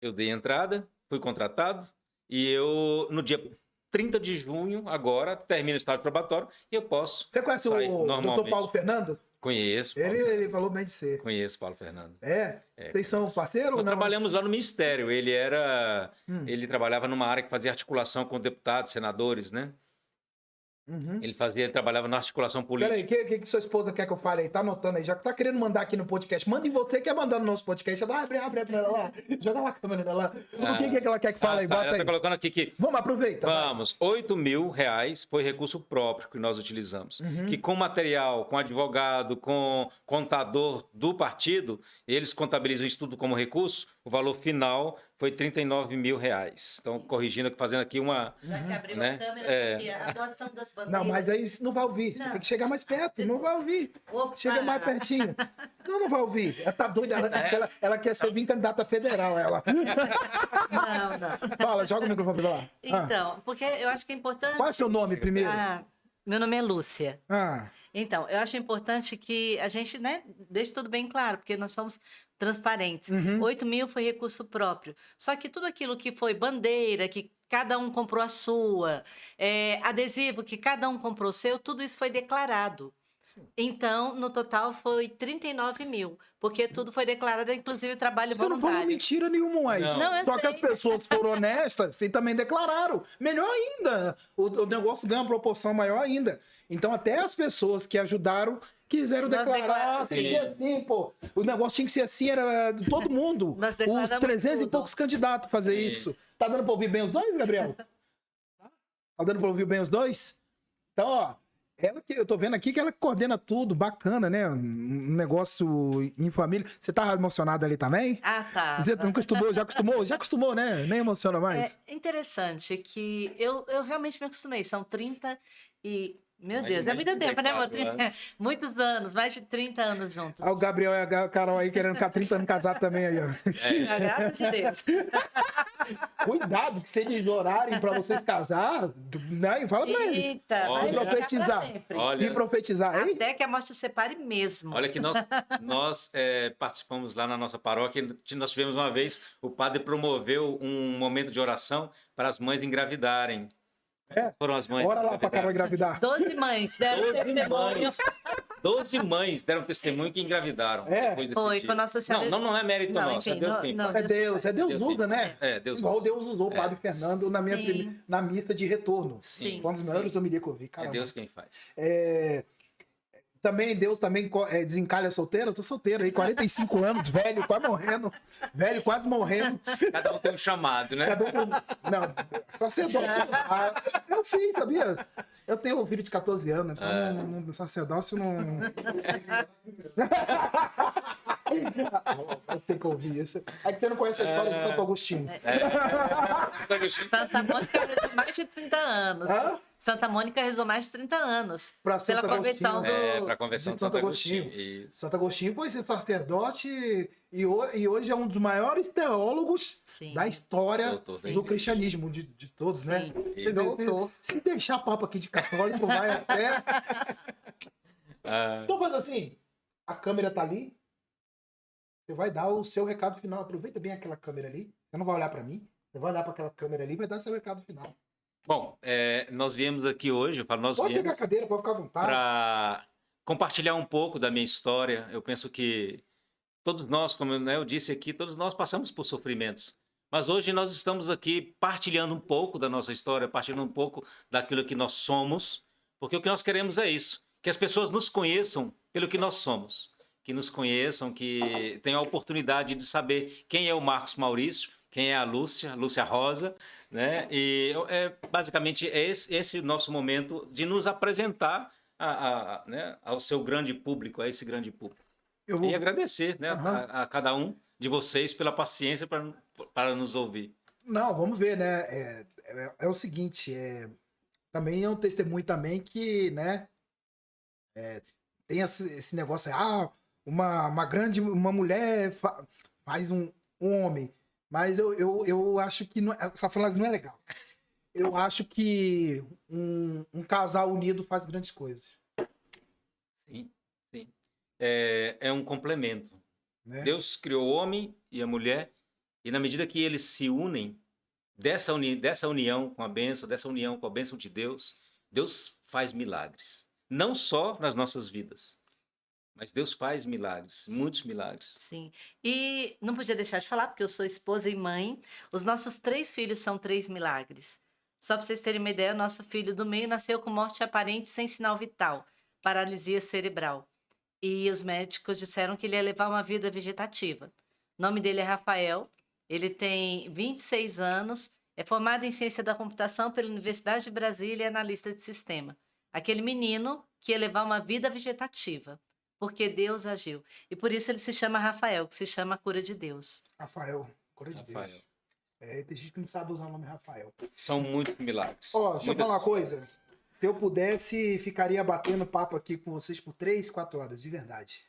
eu dei entrada, fui contratado, e eu, no dia 30 de junho, agora, termino o estágio probatório, e eu posso Você conhece sair o normalmente. Dr. Paulo Fernando? Conheço. Ele falou bem de você. Conheço Paulo Fernando. Vocês são parceiros ou Nós não? trabalhamos lá no Ministério. Ele trabalhava numa área que fazia articulação com deputados, senadores, né? Ele trabalhava na articulação política. Peraí, o que sua esposa quer que eu fale aí? Tá anotando aí, já que tá querendo mandar aqui no podcast. Manda em você que é mandar no nosso podcast. Abre a câmera lá. Joga lá a câmera lá. O que ela quer que fale aí? Bota ela aí. tá colocando aqui que... Vamos, aproveita. Vamos. R$8.000 foi recurso próprio que nós utilizamos. Que com material, com advogado, com contador do partido, eles contabilizam isso tudo como recurso. O valor final foi R$39.000. Então, corrigindo, fazendo aqui uma... Já que abriu a câmera, porque a doação das bandeiras... Não, mas aí não vai ouvir. Você tem que chegar mais perto. Não vai ouvir. Opa. Chega mais pertinho. Não vai ouvir. Ela tá doida. Ela quer ser candidata federal, ela. Não. Fala, joga o microfone pra lá. Então, porque eu acho que é importante... Qual é o seu nome primeiro? Meu nome é Lúcia. Ah. Então, eu acho importante que a gente, né, deixe tudo bem claro, porque nós somos transparentes. 8 mil foi recurso próprio. Só que tudo aquilo que foi bandeira, que cada um comprou a sua, adesivo que cada um comprou o seu, tudo isso foi declarado. Então, no total, foi 39 mil, porque tudo foi declarado, inclusive trabalho Você não voluntário. falou mentira nenhuma, mas. Não, Só que as pessoas foram honestas e também declararam. Melhor ainda. O negócio ganha uma proporção maior ainda. Então, até as pessoas que ajudaram quiseram declarar. Tem que ser assim, pô. O negócio tinha que ser assim, era de todo mundo. Nós Os declaramos 300 e tudo. poucos candidatos fazer isso. Tá dando pra ouvir bem os dois, Gabriel? Tá dando pra ouvir bem os dois? Então, ó. Ela que eu tô vendo aqui que ela coordena tudo, bacana, né? Um negócio em família. Você tá emocionada ali também? Tá. Você nunca estudou, já acostumou? Já acostumou, né? Nem emociona mais. É interessante que eu realmente me acostumei. São 30 e... Meu Mais Deus, de é muito tempo, né, amor? 34 anos. Muitos anos, mais de 30 anos juntos. Olha o Gabriel e a Carol aí querendo ficar 30 anos casado também aí, ó. Graças a Deus. Cuidado, que se eles orarem pra vocês casar, né? Fala pra eles. Eita, Olha. vai durar pra Profetizar. sempre. Olha. Se profetizar, hein? Até que a morte os separe mesmo. Olha que nós participamos lá na nossa paróquia, nós tivemos uma vez, o padre promoveu um momento de oração para as mães engravidarem. Foram as mães. Bora lá pra Carol engravidar. 12 mães deram 12 testemunho. mães. 12 mães deram testemunho que engravidaram. É? Foi, com Nossa Senhora. Não é mérito Não, nosso, enfim, é Deus quem não, faz. É Deus usa, né? Deus Igual usa. Deus usou o Padre Fernando na minha Sim. na missa de retorno. Sim. Foi uma das melhores homilias que eu vi. É Caramba. Deus quem faz. Também, Deus também desencalha solteiro. Eu tô solteiro aí, 45 anos, velho, quase morrendo. Velho, quase morrendo. Cada um tem um chamado, né? Cada um tem Não, sacerdote. Eu fiz, sabia? Eu tenho um filho de 14 anos, então no sacerdócio não. Eu tenho que ouvir isso. É que você não conhece a história de Santo Agostinho. Santa Mônica rezou mais de 30 anos. Hã? Santa Mônica rezou mais de 30 anos. Pra Santo pela conversão Agostinho. do... Para a conversão De de Santo Santo Agostinho. Agostinho. Isso. Santo Agostinho foi ser sacerdote e hoje é um dos maiores teólogos Sim. da história Doutor da do igreja. cristianismo, de todos, né? Sim. Você vê, Doutor. se deixar papo aqui de católico, vai até... Então faz assim, a câmera tá ali, você vai dar o seu recado final. Aproveita bem aquela câmera ali, você não vai olhar para mim, você vai olhar para aquela câmera ali e vai dar seu recado final. Bom, nós viemos aqui hoje, eu falo, nós Pode viemos chegar a cadeira, pode ficar à vontade. para compartilhar um pouco da minha história. Eu penso que todos nós, como né, eu disse aqui, todos nós passamos por sofrimentos. Mas hoje nós estamos aqui partilhando um pouco da nossa história, partilhando um pouco daquilo que nós somos, porque o que nós queremos é isso, que as pessoas nos conheçam pelo que nós somos, que nos conheçam, que tenham a oportunidade de saber quem é o Marcos Maurício, quem é a Lúcia Rosa, né? E basicamente é esse o nosso momento de nos apresentar né, ao seu grande público, a esse grande público. Eu vou... E agradecer, né, Uhum. a cada um de vocês pela paciência para nos ouvir. Não, vamos ver, né? É o seguinte, também é um testemunho também que, né? Tem esse negócio, uma mulher faz um homem, mas eu acho que essa frase não é legal. Eu acho que um casal unido faz grandes coisas. Sim, sim. É um complemento. Né? Deus criou o homem e a mulher, e na medida que eles se unem, dessa união com a bênção de Deus, Deus faz milagres. Não só nas nossas vidas, mas Deus faz milagres, muitos milagres. Sim. E não podia deixar de falar, porque eu sou esposa e mãe. Os nossos 3 filhos são 3 milagres. Só para vocês terem uma ideia, o nosso filho do meio nasceu com morte aparente sem sinal vital, paralisia cerebral. E os médicos disseram que ele ia levar uma vida vegetativa. O nome dele é Rafael, ele tem 26 anos, é formado em ciência da computação pela Universidade de Brasília e analista de sistema. Aquele menino que ia levar uma vida vegetativa, porque Deus agiu. E por isso ele se chama Rafael, que se chama a cura de Deus. Rafael, cura de Deus. Tem gente que não sabe usar o nome Rafael. São muitos milagres. Deixa eu falar uma coisa. Se eu pudesse, ficaria batendo papo aqui com vocês por 3, 4 horas, de verdade.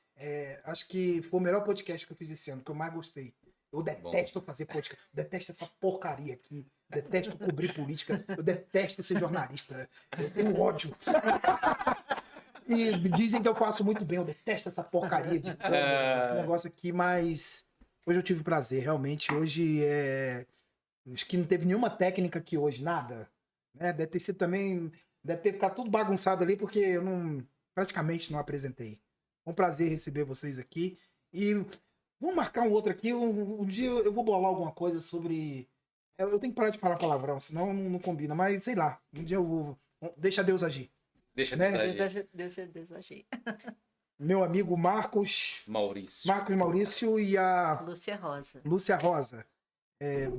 Acho que foi o melhor podcast que eu fiz esse ano, que eu mais gostei. Eu detesto fazer podcast, eu detesto essa porcaria aqui, detesto cobrir política, eu detesto ser jornalista, eu tenho ódio. E dizem que eu faço muito bem, eu detesto essa porcaria de negócio aqui, mas hoje eu tive prazer, realmente. Hoje acho que não teve nenhuma técnica aqui hoje, nada. Né? Deve ter sido também. Deve ter ficado tudo bagunçado ali, porque eu praticamente não apresentei. Um prazer receber vocês aqui. E vamos marcar um outro aqui. Um dia eu vou bolar alguma coisa sobre. Eu tenho que parar de falar palavrão, senão não combina. Mas sei lá, um dia eu vou. Deixa Deus agir. Deixa Deus agir. Meu amigo Marcos Maurício e a Lúcia Rosa.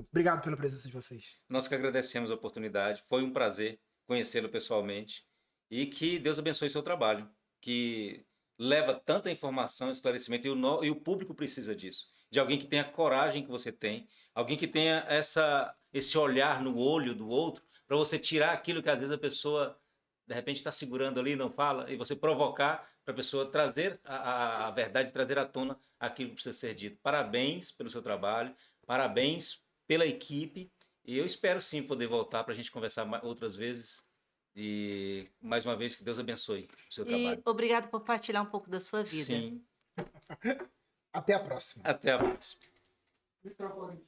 Obrigado pela presença de vocês. Nós que agradecemos a oportunidade. Foi um prazer conhecê-lo pessoalmente. E que Deus abençoe seu trabalho. Que leva tanta informação, esclarecimento. E o público precisa disso. De alguém que tenha a coragem que você tem. Alguém que tenha esse olhar no olho do outro. Para você tirar aquilo que às vezes a pessoa, de repente, está segurando ali e não fala. E você provocar para a pessoa trazer a verdade, trazer à tona aquilo que precisa ser dito. Parabéns pelo seu trabalho. Parabéns pela equipe. E eu espero sim poder voltar para a gente conversar outras vezes. E mais uma vez que Deus abençoe o seu trabalho. E obrigado por partilhar um pouco da sua vida. Sim. Até a próxima. Até a próxima. Microfone.